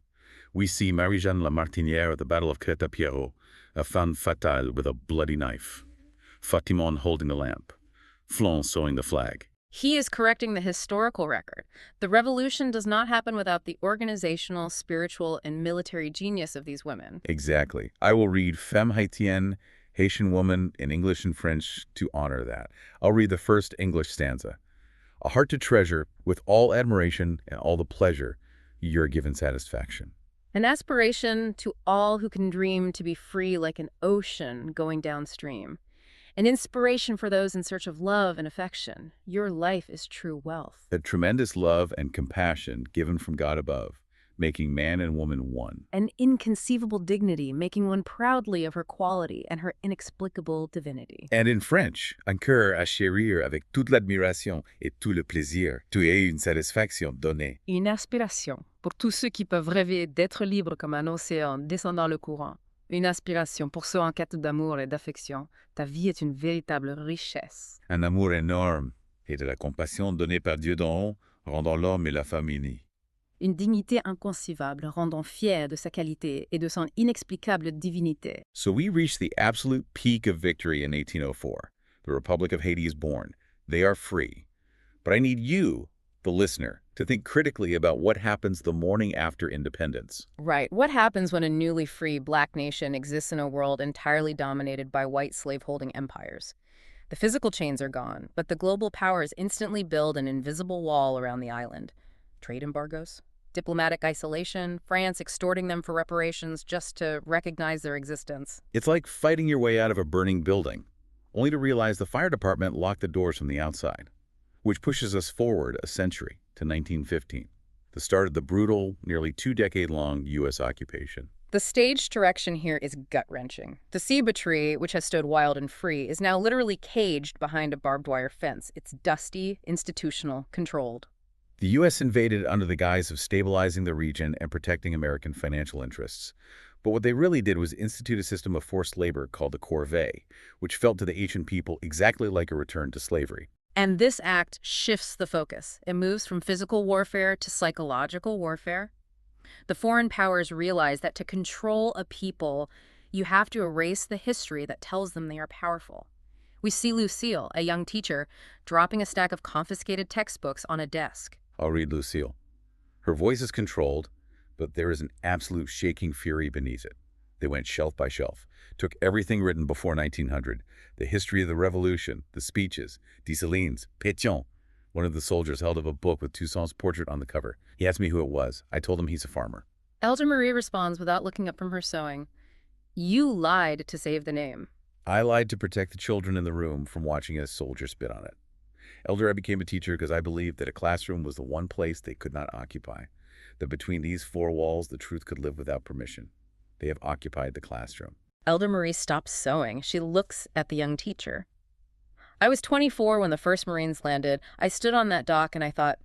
We see Marie-Jeanne Lamartinière at the Battle of Crête-à-Pierrot, a femme fatale with a bloody knife. Fatimon holding the lamp. Flon sewing the flag. He is correcting the historical record. The revolution does not happen without the organizational, spiritual, and military genius of these women. Exactly. I will read Femme Haitienne, Haitian woman, in English and French to honor that. I'll read the first English stanza. A heart to treasure, with all admiration and all the pleasure, your given satisfaction. An aspiration to all who can dream to be free like an ocean going downstream. An inspiration for those in search of love and affection. Your life is true wealth. A tremendous love and compassion given from God above, making man and woman one. An inconceivable dignity, making one proudly of her quality and her inexplicable divinity. And in French, un cœur à chérir avec toute l'admiration et tout le plaisir. Tu es une satisfaction donnée. Une aspiration pour tous ceux qui peuvent rêver d'être libres comme un océan descendant le courant. Une aspiration pour ceux en quête d'amour et d'affection. Ta vie est une véritable richesse. Un amour énorme et de la compassion donnée par Dieu d'en haut, rendant l'homme et la femme unis. Une dignité inconcevable, rendant fier de sa qualité et de son inexplicable divinité. So we reach the absolute peak of victory in 1804. The Republic of Haiti is born. They are free. But I need you, the listener, to think critically about what happens the morning after independence. Right. What happens when a newly free Black nation exists in a world entirely dominated by white slaveholding empires? The physical chains are gone, but the global powers instantly build an invisible wall around the island. Trade embargoes, diplomatic isolation, France extorting them for reparations just to recognize their existence. It's like fighting your way out of a burning building, only to realize the fire department locked the doors from the outside, which pushes us forward a century to 1915, the start of the brutal, nearly 2-decade-long U.S. occupation. The stage direction here is gut-wrenching. The ceiba tree, which has stood wild and free, is now literally caged behind a barbed wire fence. It's dusty, institutional, controlled. The U.S. invaded under the guise of stabilizing the region and protecting American financial interests. But what they really did was institute a system of forced labor called the corvée, which felt to the Haitian people exactly like a return to slavery. And this act shifts the focus. It moves from physical warfare to psychological warfare. The foreign powers realize that to control a people, you have to erase the history that tells them they are powerful. We see Lucille, a young teacher, dropping a stack of confiscated textbooks on a desk. I'll read Lucille. Her voice is controlled, but there is an absolute shaking fury beneath it. They went shelf by shelf, took everything written before 1900, the history of the revolution, the speeches, Dessalines, Pétion, One of the soldiers held up a book with Toussaint's portrait on the cover. He asked me who it was. I told him he's a farmer. Elder Marie responds without looking up from her sewing. You lied to save the name. I lied to protect the children in the room from watching a soldier spit on it. Elder, I became a teacher because I believed that a classroom was the one place they could not occupy, that between these four walls the truth could live without permission. They have occupied the classroom. Elder Marie stops sewing. She looks at the young teacher. I was 24 when the first Marines landed. I stood on that dock and I thought,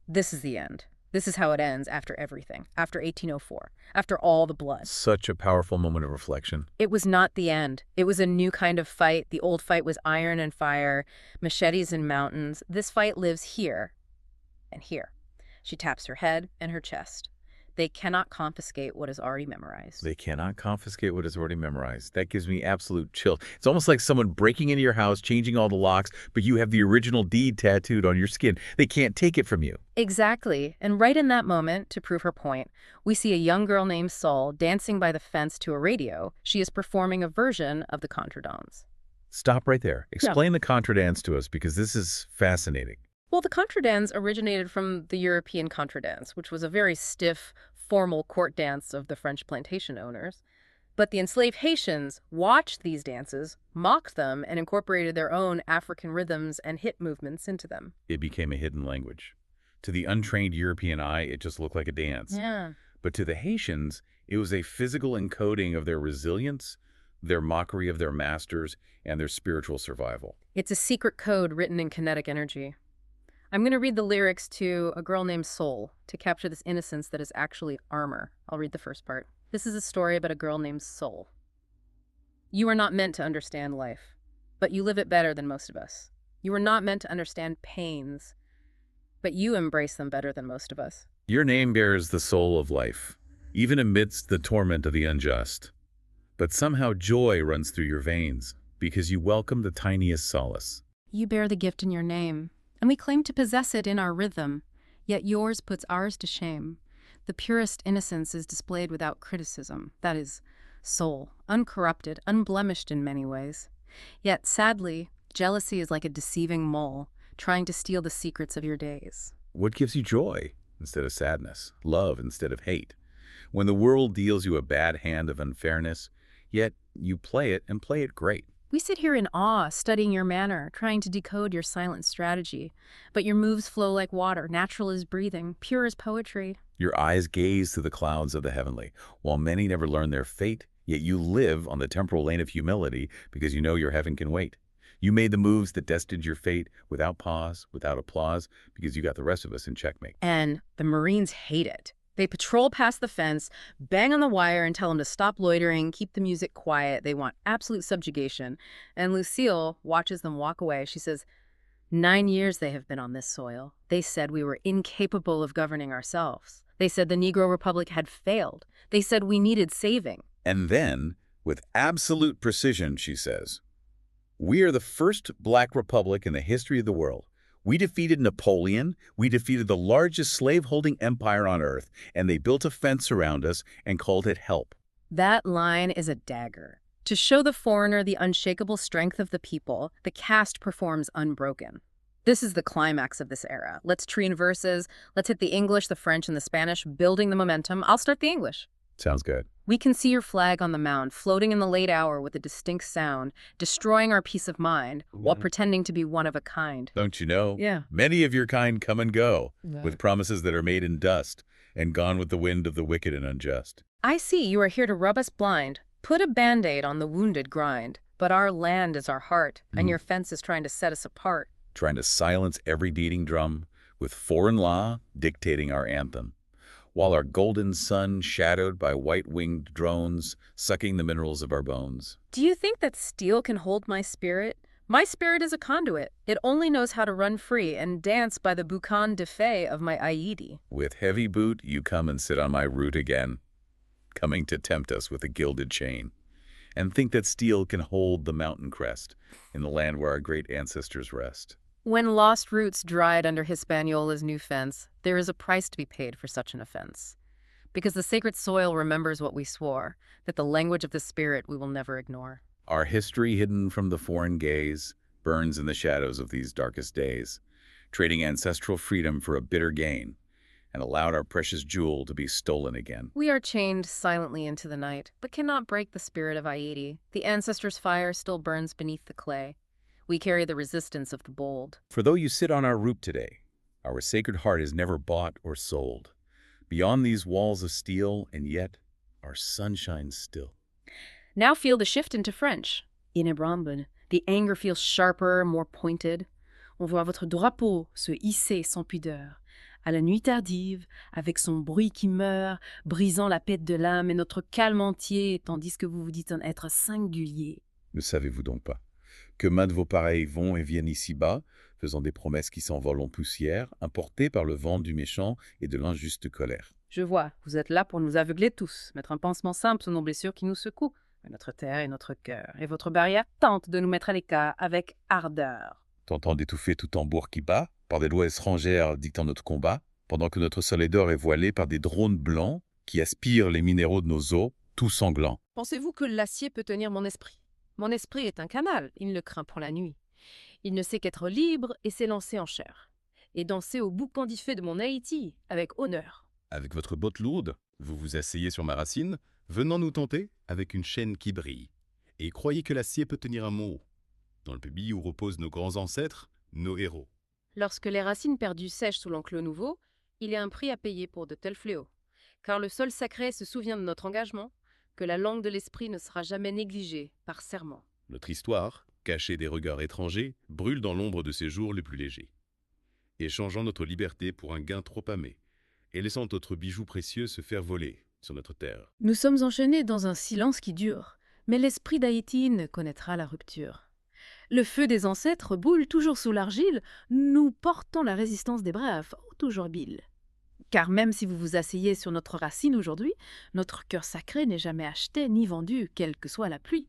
this is the end. This is how it ends after everything, after 1804, after all the blood. Such a powerful moment of reflection. It was not the end. It was a new kind of fight. The old fight was iron and fire, machetes and mountains. This fight lives here and here. She taps her head and her chest. They cannot confiscate what is already memorized. They cannot confiscate what is already memorized. That gives me absolute chill. It's almost like someone breaking into your house, changing all the locks, but you have the original deed tattooed on your skin. They can't take it from you. Exactly. And right in that moment, to prove her point, we see a young girl named Sol dancing by the fence to a radio. She is performing a version of the Contredanse. Stop right there. Explain the Contredanse to us, because this is fascinating. Well, the Contredanse originated from the European Contredanse, which was a very stiff, formal court dance of the French plantation owners. But the enslaved Haitians watched these dances, mocked them, and incorporated their own African rhythms and hit movements into them. It became a hidden language. To the untrained European eye, it just looked like a dance. Yeah. But to the Haitians, it was a physical encoding of their resilience, their mockery of their masters, and their spiritual survival. It's a secret code written in kinetic energy. I'm going to read the lyrics to A Girl Named Sol to capture this innocence that is actually armor. I'll read the first part. This is a story about a girl named Sol. You are not meant to understand life, but you live it better than most of us. You are not meant to understand pains, but you embrace them better than most of us. Your name bears the soul of life, even amidst the torment of the unjust. But somehow joy runs through your veins, because you welcome the tiniest solace. You bear the gift in your name, and we claim to possess it in our rhythm, yet yours puts ours to shame. The purest innocence is displayed without criticism, that is, soul, uncorrupted, unblemished in many ways. Yet, sadly, jealousy is like a deceiving mole, trying to steal the secrets of your days. What gives you joy instead of sadness, love instead of hate? When the world deals you a bad hand of unfairness, yet you play it and play it great. We sit here in awe, studying your manner, trying to decode your silent strategy. But your moves flow like water, natural as breathing, pure as poetry. Your eyes gaze through the clouds of the heavenly. While many never learn their fate, yet you live on the temporal lane of humility because you know your heaven can wait. You made the moves that destined your fate without pause, without applause, because you got the rest of us in checkmate. And the Marines hate it. They patrol past the fence, bang on the wire and tell them to stop loitering, keep the music quiet. They want absolute subjugation. And Lucille watches them walk away. She says, 9 years they have been on this soil. They said we were incapable of governing ourselves. They said the Negro Republic had failed. They said we needed saving. And then, with absolute precision, she says, we are the first Black Republic in the history of the world. We defeated Napoleon, we defeated the largest slave-holding empire on earth, and they built a fence around us and called it help. That line is a dagger. To show the foreigner the unshakable strength of the people, the cast performs unbroken. This is the climax of this era. Let's tree in verses. Let's hit the English, the French, and the Spanish, building the momentum. I'll start the English. Sounds good. We can see your flag on the mound, floating in the late hour with a distinct sound, destroying our peace of mind while pretending to be one of a kind. Don't you know? Yeah. Many of your kind come and go, Right. with promises that are made in dust and gone with the wind of the wicked and unjust. I see you are here to rub us blind, put a Band-Aid on the wounded grind. But our land is our heart, and your fence is trying to set us apart. Trying to silence every beating drum, with foreign law dictating our anthem. While our golden sun shadowed by white-winged drones, sucking the minerals of our bones. Do you think that steel can hold my spirit? My spirit is a conduit. It only knows how to run free and dance by the boucan de fée of my Aïdi. With heavy boot, you come and sit on my root again, coming to tempt us with a gilded chain, and think that steel can hold the mountain crest in the land where our great ancestors rest. When lost roots dried under Hispaniola's new fence, there is a price to be paid for such an offense. Because the sacred soil remembers what we swore, that the language of the spirit we will never ignore. Our history hidden from the foreign gaze burns in the shadows of these darkest days. trading ancestral freedom for a bitter gain, and allowed our precious jewel to be stolen again. We are chained silently into the night, but cannot break the spirit of Aiti. The ancestors' fire still burns beneath the clay. We carry the resistance of the bold. For though you sit on our root today, our sacred heart is never bought or sold. Beyond these walls of steel, and yet our sun shines still. Now feel the shift into French. Inébranlable. The anger feels sharper, more pointed. On voit votre drapeau se hisser sans pudeur. À la nuit tardive, avec son bruit qui meurt, brisant la paix de l'âme et notre calme entier, tandis que vous vous dites un être singulier. Ne savez-vous donc pas que maint de vos pareils vont et viennent ici-bas, faisant des promesses qui s'envolent en poussière, importées par le vent du méchant et de l'injuste colère? Je vois, vous êtes là pour nous aveugler tous, mettre un pansement simple sur nos blessures qui nous secouent, notre terre et notre cœur. Et votre barrière tente de nous mettre à l'écart avec ardeur. Tentant d'étouffer tout tambour qui bat, par des lois étrangères dictant notre combat, pendant que notre soleil d'or est voilé par des drones blancs qui aspirent les minéraux de nos os, tout sanglants. Pensez-vous que l'acier peut tenir mon esprit? Mon esprit est un canal, il ne craint point la nuit. Il ne sait qu'être libre et s'élancer en chair. Et danser au boucan d'Ifé de mon Haïti, avec honneur. Avec votre botte lourde, vous vous asseyez sur ma racine, venant nous tenter avec une chaîne qui brille. Et croyez que l'acier peut tenir un mot. Dans le pays où reposent nos grands ancêtres, nos héros. Lorsque les racines perdues sèchent sous l'enclos nouveau, il y a un prix à payer pour de tels fléaux. Car le sol sacré se souvient de notre engagement, que la langue de l'esprit ne sera jamais négligée par serment. Notre histoire, cachée des regards étrangers, brûle dans l'ombre de ses jours les plus légers. Échangeant notre liberté pour un gain trop amé, et laissant notre bijou précieux se faire voler sur notre terre. Nous sommes enchaînés dans un silence qui dure, mais l'esprit d'Haïti ne connaîtra la rupture. Le feu des ancêtres boule toujours sous l'argile, nous portons la résistance des braves, toujours bile. Car même si vous vous asseyez sur notre racine aujourd'hui, notre cœur sacré n'est jamais acheté ni vendu, quelle que soit la pluie.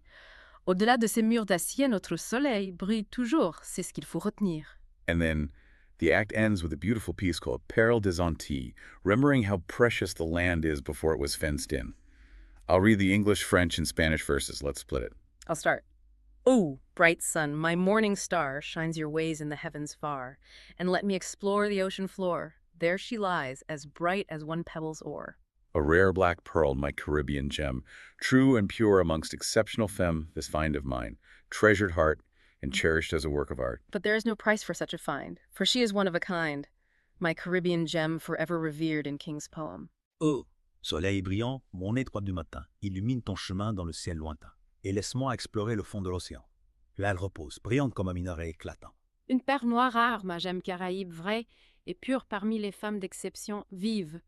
Au-delà de ces murs d'acier, notre soleil brille toujours, c'est ce qu'il faut retenir. And then the act ends with a beautiful piece called Peril des Antilles, remembering how precious the land is before it was fenced in. I'll read the English, French, and Spanish verses. Let's split it. I'll start. Oh, bright sun, my morning star shines your ways in the heavens far, and let me explore the ocean floor. There she lies, as bright as one pebble's ore. A rare black pearl, my Caribbean gem, true and pure amongst exceptional femme, this find of mine, treasured heart, and cherished as a work of art. But there is no price for such a find, for she is one of a kind, my Caribbean gem forever revered in King's poem. Oh, soleil brillant, mon étoile du matin, illumine ton chemin dans le ciel lointain, et laisse-moi explorer le fond de l'océan. Là elle repose, brillante comme un minaret éclatant. Une perle noire rare, ma gemme caraïbe vraie, et pure parmi les femmes d'exception, vive.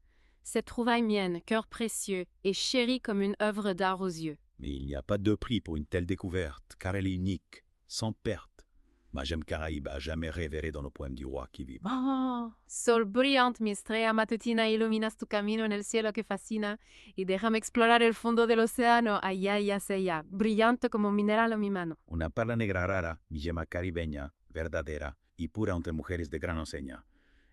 Cette trouvaille mienne, cœur précieux, et chérie comme une œuvre d'art aux yeux. Mais il n'y a pas de prix pour une telle découverte, car elle est unique, sans perte. Ma gemme caraïbe a jamais révéré dans nos poèmes du roi qui vibre. Oh, sol brillante, mi estrella matutina, iluminas tu camino en el cielo que fascina, y déjame explorar el fondo del océano, allá y hacia allá, brillante como un mineral en mi mano. Una perla negra rara, mi gema caribeña, verdadera y pura entre mujeres de gran enseña.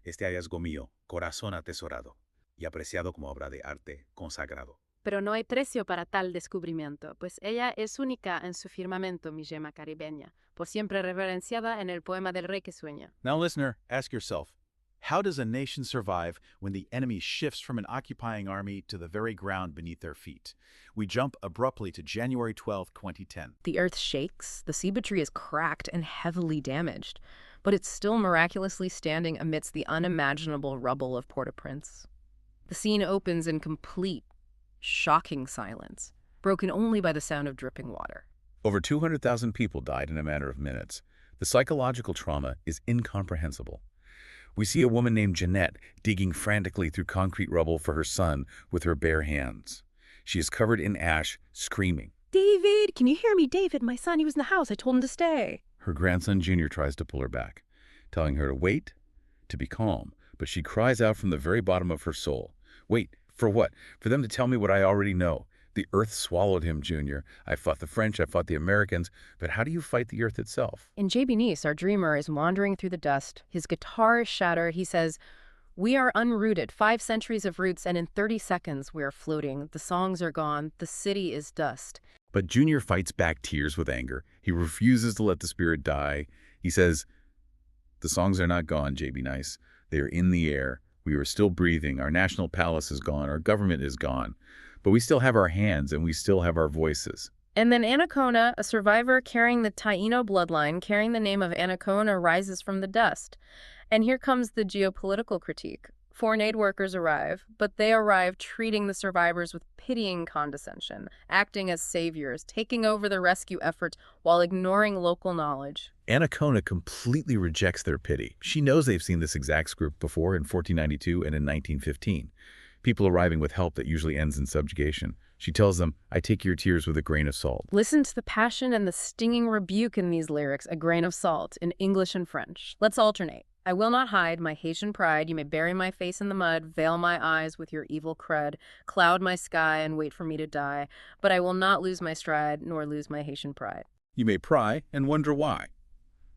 Este hallazgo mío, corazón atesorado, y apreciado como obra de arte consagrado. Pero no hay precio para tal descubrimiento, pues ella es única en su firmamento, mi gema caribeña, por siempre reverenciada en el poema del rey que sueña. Now, listener, ask yourself, how does a nation survive when the enemy shifts from an occupying army to the very ground beneath their feet? We jump abruptly to January 12, 2010. The earth shakes, the ceiba tree is cracked and heavily damaged, but it's still miraculously standing amidst the unimaginable rubble of Port-au-Prince. The scene opens in complete, shocking silence, broken only by the sound of dripping water. Over 200,000 people died in a matter of minutes. The psychological trauma is incomprehensible. We see a woman named Jeanette digging frantically through concrete rubble for her son with her bare hands. She is covered in ash, screaming. David, can you hear me? David, my son, he was in the house. I told him to stay. Her grandson Junior tries to pull her back, telling her to wait, to be calm, but she cries out from the very bottom of her soul. Wait, for what? For them to tell me what I already know. The earth swallowed him, Junior. I fought the French, I fought the Americans, but how do you fight the earth itself? And J.B. Nice, our dreamer, is wandering through the dust. His guitar is shattered. He says, "We are unrooted, 5 centuries of roots, and in 30 seconds we are floating. The songs are gone. The city is dust." But Junior fights back tears with anger. He refuses to let the spirit die. He says, The songs are not gone, JB Nice. They are in the air. We are still breathing. Our national palace is gone. Our government is gone. But we still have our hands and we still have our voices. And then Anacona, a survivor carrying the Taino bloodline, carrying the name of Anacona, rises from the dust. And here comes the geopolitical critique. Foreign aid workers arrive, but they arrive treating the survivors with pitying condescension, acting as saviors, taking over the rescue effort while ignoring local knowledge. Anacona completely rejects their pity. She knows they've seen this exact group before in 1492 and in 1915. People arriving with help that usually ends in subjugation. She tells them, I take your tears with a grain of salt. Listen to the passion and the stinging rebuke in these lyrics, a grain of salt, in English and French. Let's alternate. I will not hide my Haitian pride. You may bury my face in the mud, veil my eyes with your evil crud, cloud my sky and wait for me to die. But I will not lose my stride, nor lose my Haitian pride. You may pry and wonder why.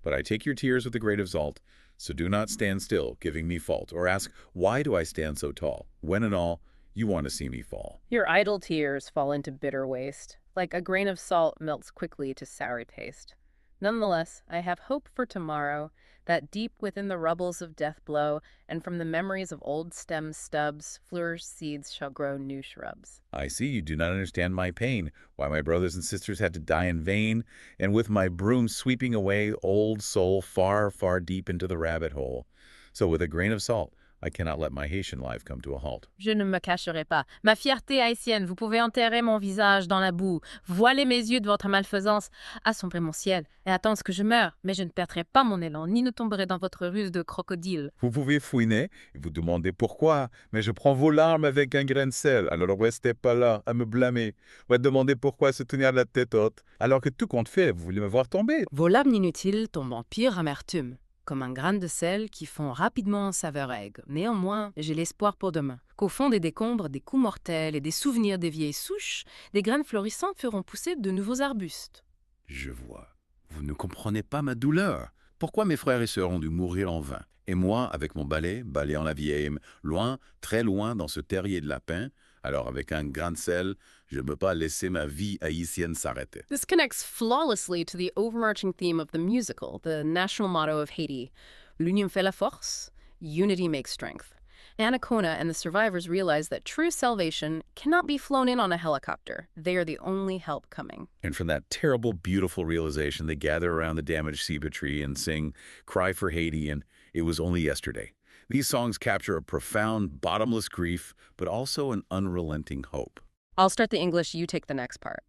But I take your tears with a grain of salt, so do not stand still, giving me fault, or ask, why do I stand so tall, when in all you want to see me fall? Your idle tears fall into bitter waste, like a grain of salt melts quickly to soury paste. Nonetheless, I have hope for tomorrow, that deep within the rubbles of death blow, and from the memories of old stem stubs, flourished seeds shall grow new shrubs. I see you do not understand my pain, why my brothers and sisters had to die in vain, and with my broom sweeping away old soul far, far deep into the rabbit hole. So with a grain of salt, I cannot let my Haitian life come to a halt. Je ne me cacherai pas. Ma fierté haïtienne, vous pouvez enterrer mon visage dans la boue, voiler mes yeux de votre malfaisance, assombrer mon ciel et attendre que je meure, mais je ne perdrai pas mon élan, ni ne tomberai dans votre ruse de crocodile. Vous pouvez fouiner et vous demander pourquoi, mais je prends vos larmes avec un grain de sel, alors restez pas là à me blâmer, ou à demander pourquoi se tenir la tête haute, alors que tout compte fait, vous voulez me voir tomber. Vos larmes inutiles tombent en pire amertume, comme un grain de sel qui fond rapidement en saveur aigre. Néanmoins, j'ai l'espoir pour demain, qu'au fond des décombres, des coups mortels et des souvenirs des vieilles souches, des graines florissantes feront pousser de nouveaux arbustes. Je vois. Vous ne comprenez pas ma douleur. Pourquoi mes frères et sœurs ont dû mourir en vain? Et moi, avec mon balai, balayant la vieille, loin, très loin dans ce terrier de lapin, alors avec un grain de sel, je ne peux pas laisser ma vie haïtienne s'arrêter. This connects flawlessly to the overarching theme of the musical, the national motto of Haiti. L'union fait la force, unity makes strength. Anacona and the survivors realize that true salvation cannot be flown in on a helicopter. They are the only help coming. And from that terrible, beautiful realization, they gather around the damaged ceiba tree and sing Cry for Haiti and It Was Only Yesterday. These songs capture a profound, bottomless grief, but also an unrelenting hope. I'll start the English, you take the next part.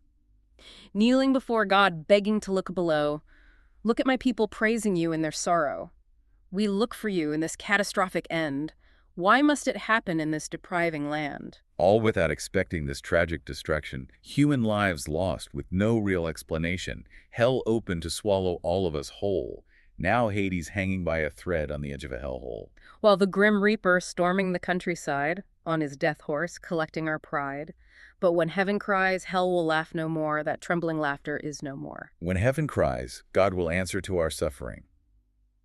Kneeling before God, begging to look below. Look at my people praising you in their sorrow. We look for you in this catastrophic end. Why must it happen in this depriving land? All without expecting this tragic destruction, human lives lost with no real explanation, hell open to swallow all of us whole. Now Haiti's hanging by a thread on the edge of a hellhole. While the grim reaper storming the countryside, on his death horse, collecting our pride. But when heaven cries, hell will laugh no more, that trembling laughter is no more. When heaven cries, God will answer to our suffering.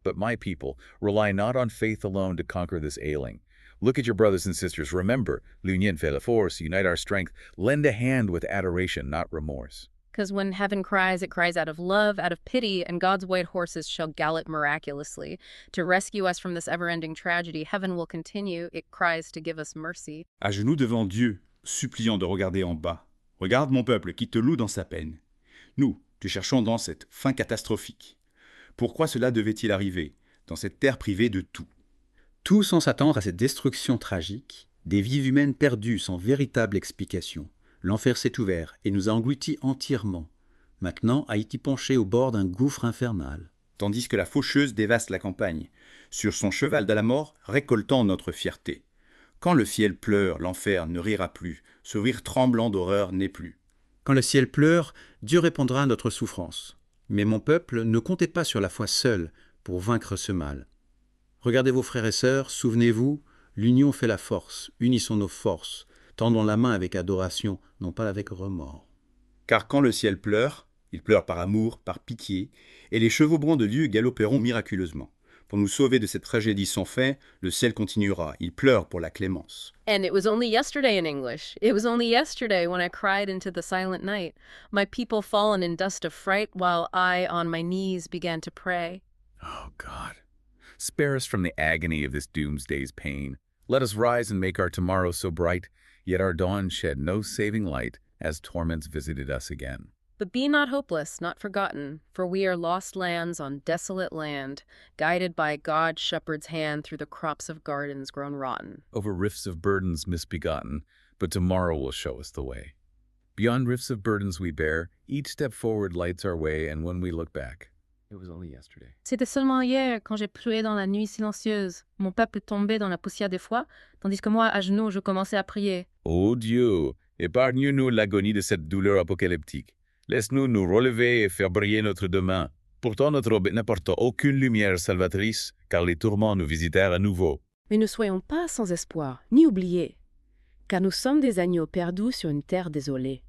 But my people, rely not on faith alone to conquer this ailing. Look at your brothers and sisters. Remember, l'union fait la force, unite our strength. Lend a hand with adoration, not remorse. Because when heaven cries, it cries out of love, out of pity, and God's white horses shall gallop miraculously. To rescue us from this ever-ending tragedy, heaven will continue, it cries to give us mercy. À genoux devant Dieu, suppliant de regarder en bas. Regarde mon peuple qui te loue dans sa peine. Nous, te cherchons dans cette fin catastrophique. Pourquoi cela devait-il arriver, dans cette terre privée de tout? Tout sans s'attendre à cette destruction tragique, des vies humaines perdues sans véritable explication. L'enfer s'est ouvert et nous a engloutis entièrement. Maintenant, Haïti penché au bord d'un gouffre infernal. Tandis que la faucheuse dévaste la campagne, sur son cheval de la mort, récoltant notre fierté. Quand le ciel pleure, l'enfer ne rira plus, ce rire tremblant d'horreur n'est plus. Quand le ciel pleure, Dieu répondra à notre souffrance. Mais mon peuple, ne comptez pas sur la foi seule pour vaincre ce mal. Regardez vos frères et sœurs, souvenez-vous, l'union fait la force, unissons nos forces, tendons la main avec adoration, non pas avec remords. Car quand le ciel pleure, il pleure par amour, par pitié, et les chevaux bruns de Dieu galoperont miraculeusement. Pour nous sauver de cette tragédie sans fin, le ciel continuera, il pleure pour la clémence. And it was only yesterday in English. It was only yesterday when I cried into the silent night. My people fallen in dust of fright, while I on my knees began to pray. Oh God, Spare us from the agony of this doomsday's pain. Let us rise and make our tomorrow so bright, yet our dawn shed no saving light as torments visited us again. But be not hopeless, not forgotten, for we are lost lands on desolate land, guided by God's shepherd's hand through the crops of gardens grown rotten. Over rifts of burdens misbegotten, but tomorrow will show us the way. Beyond rifts of burdens we bear, each step forward lights our way, and when we look back, it was only yesterday. C'était seulement hier, quand j'ai pleuré dans la nuit silencieuse. Mon peuple tombait dans la poussière des fois, tandis que moi, à genoux, je commençais à prier. Ô Dieu, épargne-nous l'agonie de cette douleur apocalyptique. Laisse-nous nous relever et faire briller notre demain. Pourtant notre aube n'apporte aucune lumière salvatrice, car les tourments nous visitèrent à nouveau. Mais ne soyons pas sans espoir, ni oubliés, car nous sommes des agneaux perdus sur une terre désolée,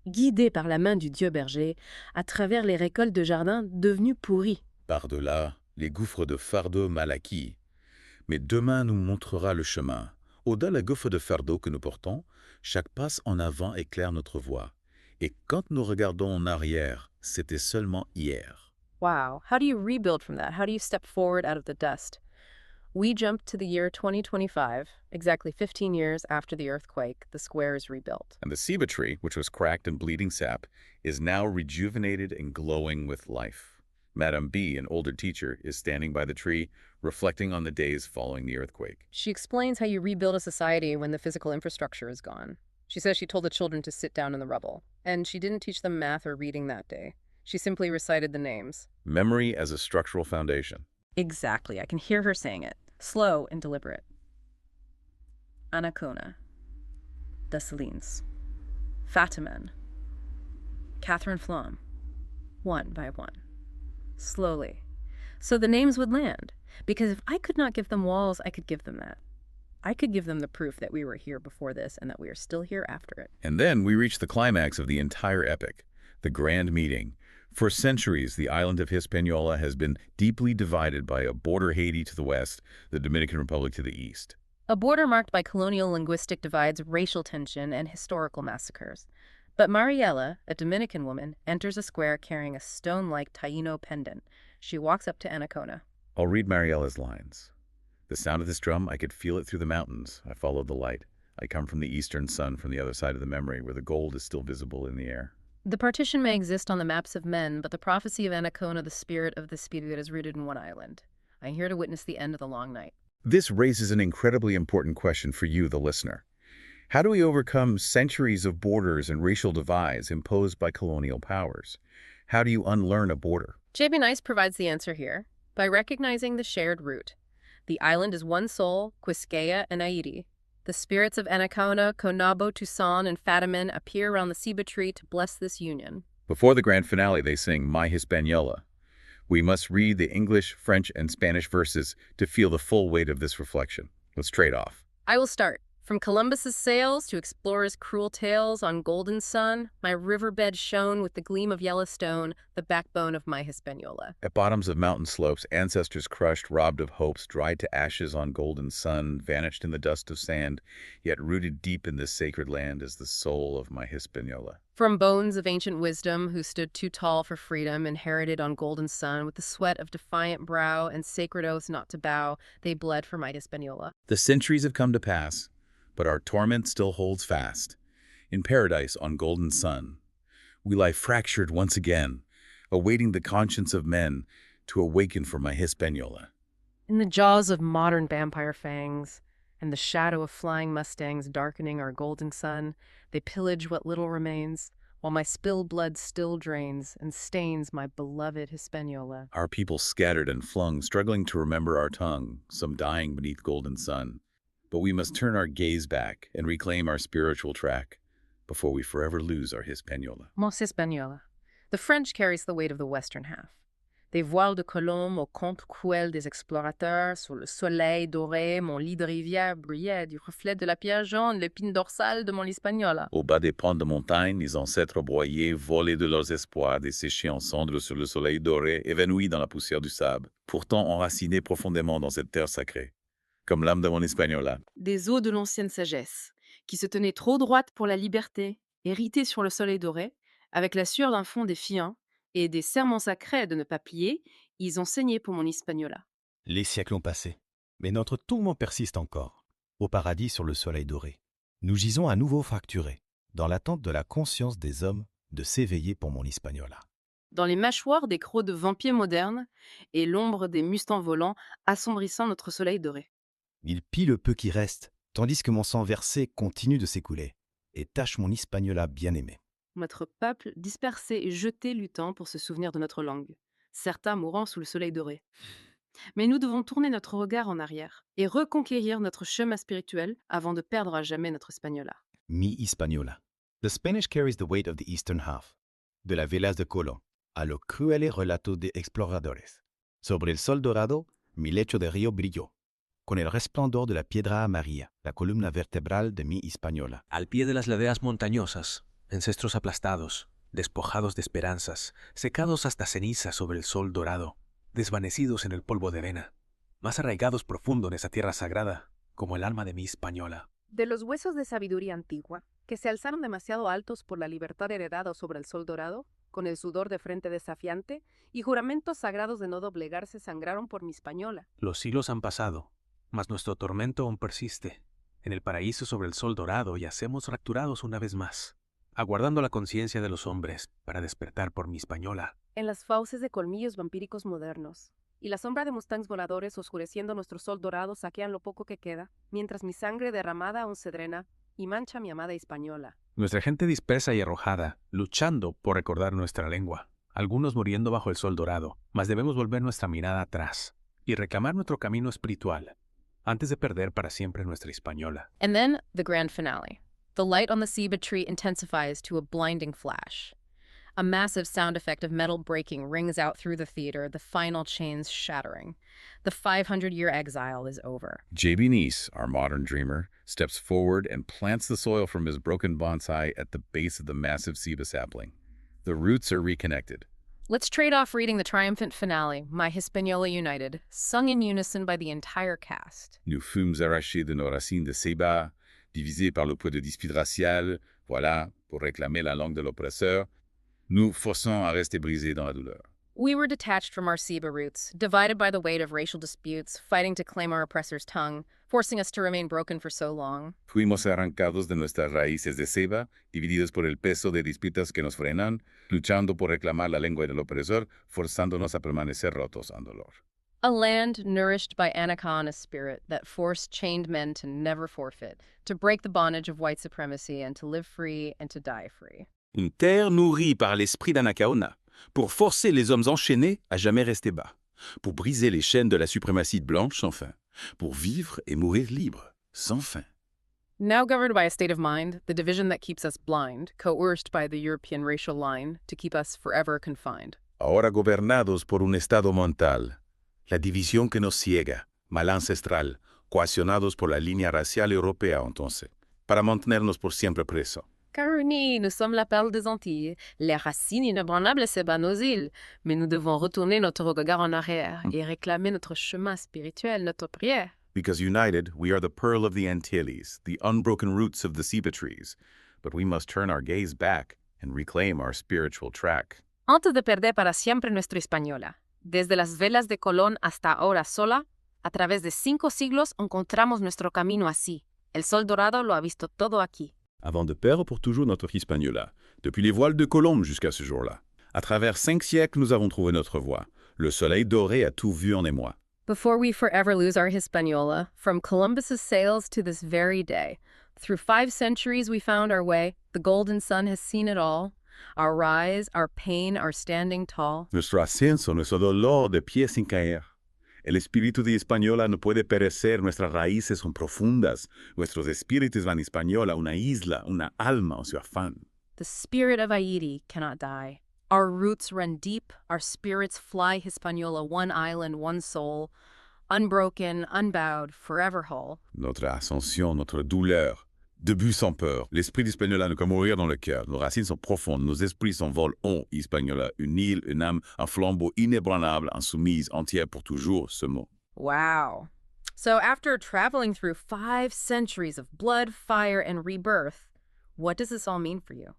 guidés par la main du Dieu berger, à travers les récoltes de jardin devenues pourries. Par-delà, les gouffres de fardeau mal acquis. Mais demain nous montrera le chemin. Au-delà les gouffres de fardeau que nous portons, chaque passe en avant éclaire notre voie. Et quand nous regardons en arrière, c'était seulement hier. Wow, how do you rebuild from that? How do you step forward out of the dust? We jump to the year 2025, exactly 15 years after the earthquake, the square is rebuilt. And the ceiba tree, which was cracked and bleeding sap, is now rejuvenated and glowing with life. Madame B, an older teacher, is standing by the tree, reflecting on the days following the earthquake. She explains how you rebuild a society when the physical infrastructure is gone. She says she told the children to sit down in the rubble, and she didn't teach them math or reading that day. She simply recited the names. Memory as a structural foundation. Exactly, I can hear her saying it, slow and deliberate. Anacona, Dessalines, Fatiman, Catherine Flom, one by one, slowly. So the names would land, because if I could not give them walls, I could give them that. I could give them the proof that we were here before this and that we are still here after it. And then we reach the climax of the entire epic, the grand meeting. For centuries, the island of Hispaniola has been deeply divided by a border Haiti to the west, the Dominican Republic to the east. A border marked by colonial linguistic divides, racial tension, and historical massacres. But Mariela, a Dominican woman, enters a square carrying a stone-like Taino pendant. She walks up to Anacona. I'll read Mariela's lines. The sound of this drum, I could feel it through the mountains. I followed the light. I come from the eastern sun, from the other side of the memory, where the gold is still visible in the air. The partition may exist on the maps of men, but the prophecy of Anacona, the spirit of the spirit, is rooted in one island. I am here to witness the end of the long night. This raises an incredibly important question for you, the listener. How do we overcome centuries of borders and racial divides imposed by colonial powers? How do you unlearn a border? J.B. Nice provides the answer here, by recognizing the shared root. The island is one soul, Quisqueya and Haiti. The spirits of Anacona, Conabo, Toussaint, and Fatiman appear around the ceiba tree to bless this union. Before the grand finale, they sing My Hispaniola. We must read the English, French, and Spanish verses to feel the full weight of this reflection. Let's trade off. I will start. From Columbus's sails to explorers' cruel tales on Golden Sun, my riverbed shone with the gleam of Yellowstone, the backbone of my Hispaniola. At bottoms of mountain slopes, ancestors crushed, robbed of hopes, dried to ashes on Golden Sun, vanished in the dust of sand, yet rooted deep in this sacred land is the soul of my Hispaniola. From bones of ancient wisdom who stood too tall for freedom, inherited on Golden Sun, with the sweat of defiant brow and sacred oaths not to bow, they bled for my Hispaniola. The centuries have come to pass, but our torment still holds fast. In paradise on Golden Sun, we lie fractured once again, awaiting the conscience of men to awaken for my Hispaniola. In the jaws of modern vampire fangs, and the shadow of flying mustangs darkening our Golden Sun, they pillage what little remains, while my spilled blood still drains and stains my beloved Hispaniola. Our people scattered and flung, struggling to remember our tongue, some dying beneath Golden Sun. But we must turn our gaze back and reclaim our spiritual track before we forever lose our Hispaniola. Mon Hispaniola. The French carries the weight of the western half. Des voiles de Colombe au conte cruel des explorateurs, sur le soleil doré, mon lit de rivière brillait du reflet de la pierre jaune, l'épine dorsale de mon Hispaniola. Au bas des pans de montagne, les ancêtres broyés, volés de leurs espoirs, desséchés en cendres sur le soleil doré, évanouis dans la poussière du sable, pourtant enracinés profondément dans cette terre sacrée. Comme l'âme de mon Hispaniola. Des eaux de l'ancienne sagesse, qui se tenaient trop droites pour la liberté, héritées sur le soleil doré, avec la sueur d'un fond défiant, et des serments sacrés de ne pas plier, ils ont saigné pour mon Hispaniola. Les siècles ont passé, mais notre tourment persiste encore. Au paradis sur le soleil doré, nous gisons à nouveau fracturés, dans l'attente de la conscience des hommes de s'éveiller pour mon Hispaniola. Dans les mâchoires des crocs de vampires modernes et l'ombre des mustangs volants assombrissant notre soleil doré. Il pille le peu qui reste, tandis que mon sang versé continue de s'écouler, et tâche mon Hispaniola bien-aimé. Notre peuple dispersé et jeté luttant pour se souvenir de notre langue, certains mourant sous le soleil doré. Mais nous devons tourner notre regard en arrière et reconquérir notre chemin spirituel avant de perdre à jamais notre Hispaniola. Mi Hispaniola. The Spanish carries the weight of the eastern half. De la velas de Colón a lo cruele relato de exploradores. Sobre el sol dorado, mi lecho de río brilló. Con el resplandor de la piedra amarilla, la columna vertebral de mi Hispaniola. Al pie de las laderas montañosas, ancestros aplastados, despojados de esperanzas, secados hasta cenizas sobre el sol dorado, desvanecidos en el polvo de arena, más arraigados profundo en esa tierra sagrada, como el alma de mi Hispaniola. De los huesos de sabiduría antigua, que se alzaron demasiado altos por la libertad heredada sobre el sol dorado, con el sudor de frente desafiante, y juramentos sagrados de no doblegarse sangraron por mi Hispaniola. Los siglos han pasado, mas nuestro tormento aún persiste. En el paraíso sobre el sol dorado yacemos fracturados una vez más, aguardando la conciencia de los hombres para despertar por mi Hispaniola. En las fauces de colmillos vampíricos modernos, y la sombra de mustangs voladores oscureciendo nuestro sol dorado saquean lo poco que queda, mientras mi sangre derramada aún se drena y mancha mi amada Hispaniola. Nuestra gente dispersa y arrojada, luchando por recordar nuestra lengua, algunos muriendo bajo el sol dorado, mas debemos volver nuestra mirada atrás y reclamar nuestro camino espiritual antes de perder para siempre nuestra Hispaniola. And then the grand finale. The light on the ceiba tree intensifies to a blinding flash. A massive sound effect of metal breaking rings out through the theater, the final chains shattering. The 500-year exile is over. J.B. Neese, our modern dreamer, steps forward and plants the soil from his broken bonsai at the base of the massive ceiba sapling. The roots are reconnected. Let's trade off reading the triumphant finale, My Hispaniola United, sung in unison by the entire cast. Nous fûmes arrachés de nos racines de ceiba, divisés par le poids de dispute raciale, voilà, pour réclamer la langue de l'oppresseur, nous forçons à rester brisés dans la douleur. We were detached from our ceiba roots, divided by the weight of racial disputes, fighting to claim our oppressor's tongue, forcing us to remain broken for so long. Fuimos arrancados de nuestras raíces de ceiba, divididos por el peso de disputas que nos frenan, luchando por reclamar la lengua del opresor, forzándonos a permanecer rotos en dolor. A land nourished by Anaconda's spirit that forced chained men to never forfeit, to break the bondage of white supremacy and to live free and to die free. Une terre nourrie par l'esprit d'Anacaona, pour forcer les hommes enchaînés à jamais rester bas, pour briser les chaînes de la suprématie blanche sans fin, pour vivre et mourir libres, sans fin. Now governed by a state of mind, the division that keeps us blind, coerced by the European racial line, to keep us forever confined. Ahora gobernados por un estado mental, la división que nos ciega, mal ancestral, coaccionados por la línea racial europea entonces, para mantenernos por siempre presos. Caroline, nous sommes la perle des Antilles, les racines inébranlables s'ébattent nos îles, mais nous devons retourner notre regard en arrière et réclamer notre chemin spirituel, notre prière. Because united, we are the pearl of the Antilles, the unbroken roots of the ceiba trees, but we must turn our gaze back and reclaim our spiritual track. Antes de perder para siempre nuestra Hispaniola, desde las velas de Colón hasta ahora sola, a través de 5 siglos encontramos nuestro camino así. El sol dorado lo ha visto todo aquí. Avant de perdre pour toujours notre Hispaniola, depuis les voiles de Colombe jusqu'à ce jour-là. À travers 5 siècles, nous avons trouvé notre voie. Le soleil doré a tout vu en émoi. Before we forever lose our Hispaniola, from Columbus's sails to this very day, through 5 centuries we found our way, the golden sun has seen it all, our rise, our pain, our standing tall. Nuestro ascenso, nuestro dolor de pie sin caer. El espíritu de Hispaniola no puede perecer, nuestras raíces son profundas. Nuestros espíritus van a Hispaniola, una isla, una alma en su afán. The spirit of Haiti cannot die. Our roots run deep, our spirits fly Hispaniola, one island, one soul, unbroken, unbowed, forever whole. Notre ascension, notre douleur, début sans peur. L'esprit d'Hispaniola ne peut mourir dans le cœur. Nos racines sont profondes, nos esprits s'envolent en Hispaniola. Une île, une âme, un flambeau inébranlable, insoumise, entière pour toujours, ce mot. Wow. So after traveling through 5 centuries of blood, fire, and rebirth, what does this all mean for you?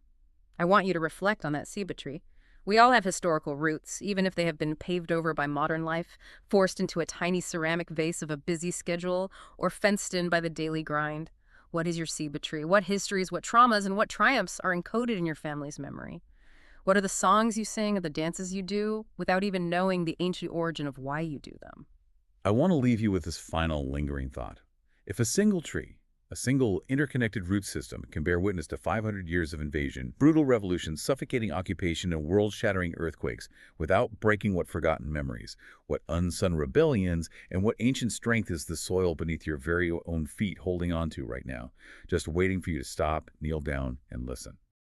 I want you to reflect on that ceiba tree. We all have historical roots, even if they have been paved over by modern life, forced into a tiny ceramic vase of a busy schedule, or fenced in by the daily grind. What is your ceiba tree? What histories, what traumas, and what triumphs are encoded in your family's memory? What are the songs you sing or the dances you do without even knowing the ancient origin of why you do them? I want to leave you with this final lingering thought. If a single tree, a single interconnected root system, can bear witness to 500 years of invasion, brutal revolutions, suffocating occupation, and world-shattering earthquakes without breaking what forgotten memories, what unsung rebellions, and what ancient strength is the soil beneath your very own feet holding on to right now, just waiting for you to stop, kneel down, and listen.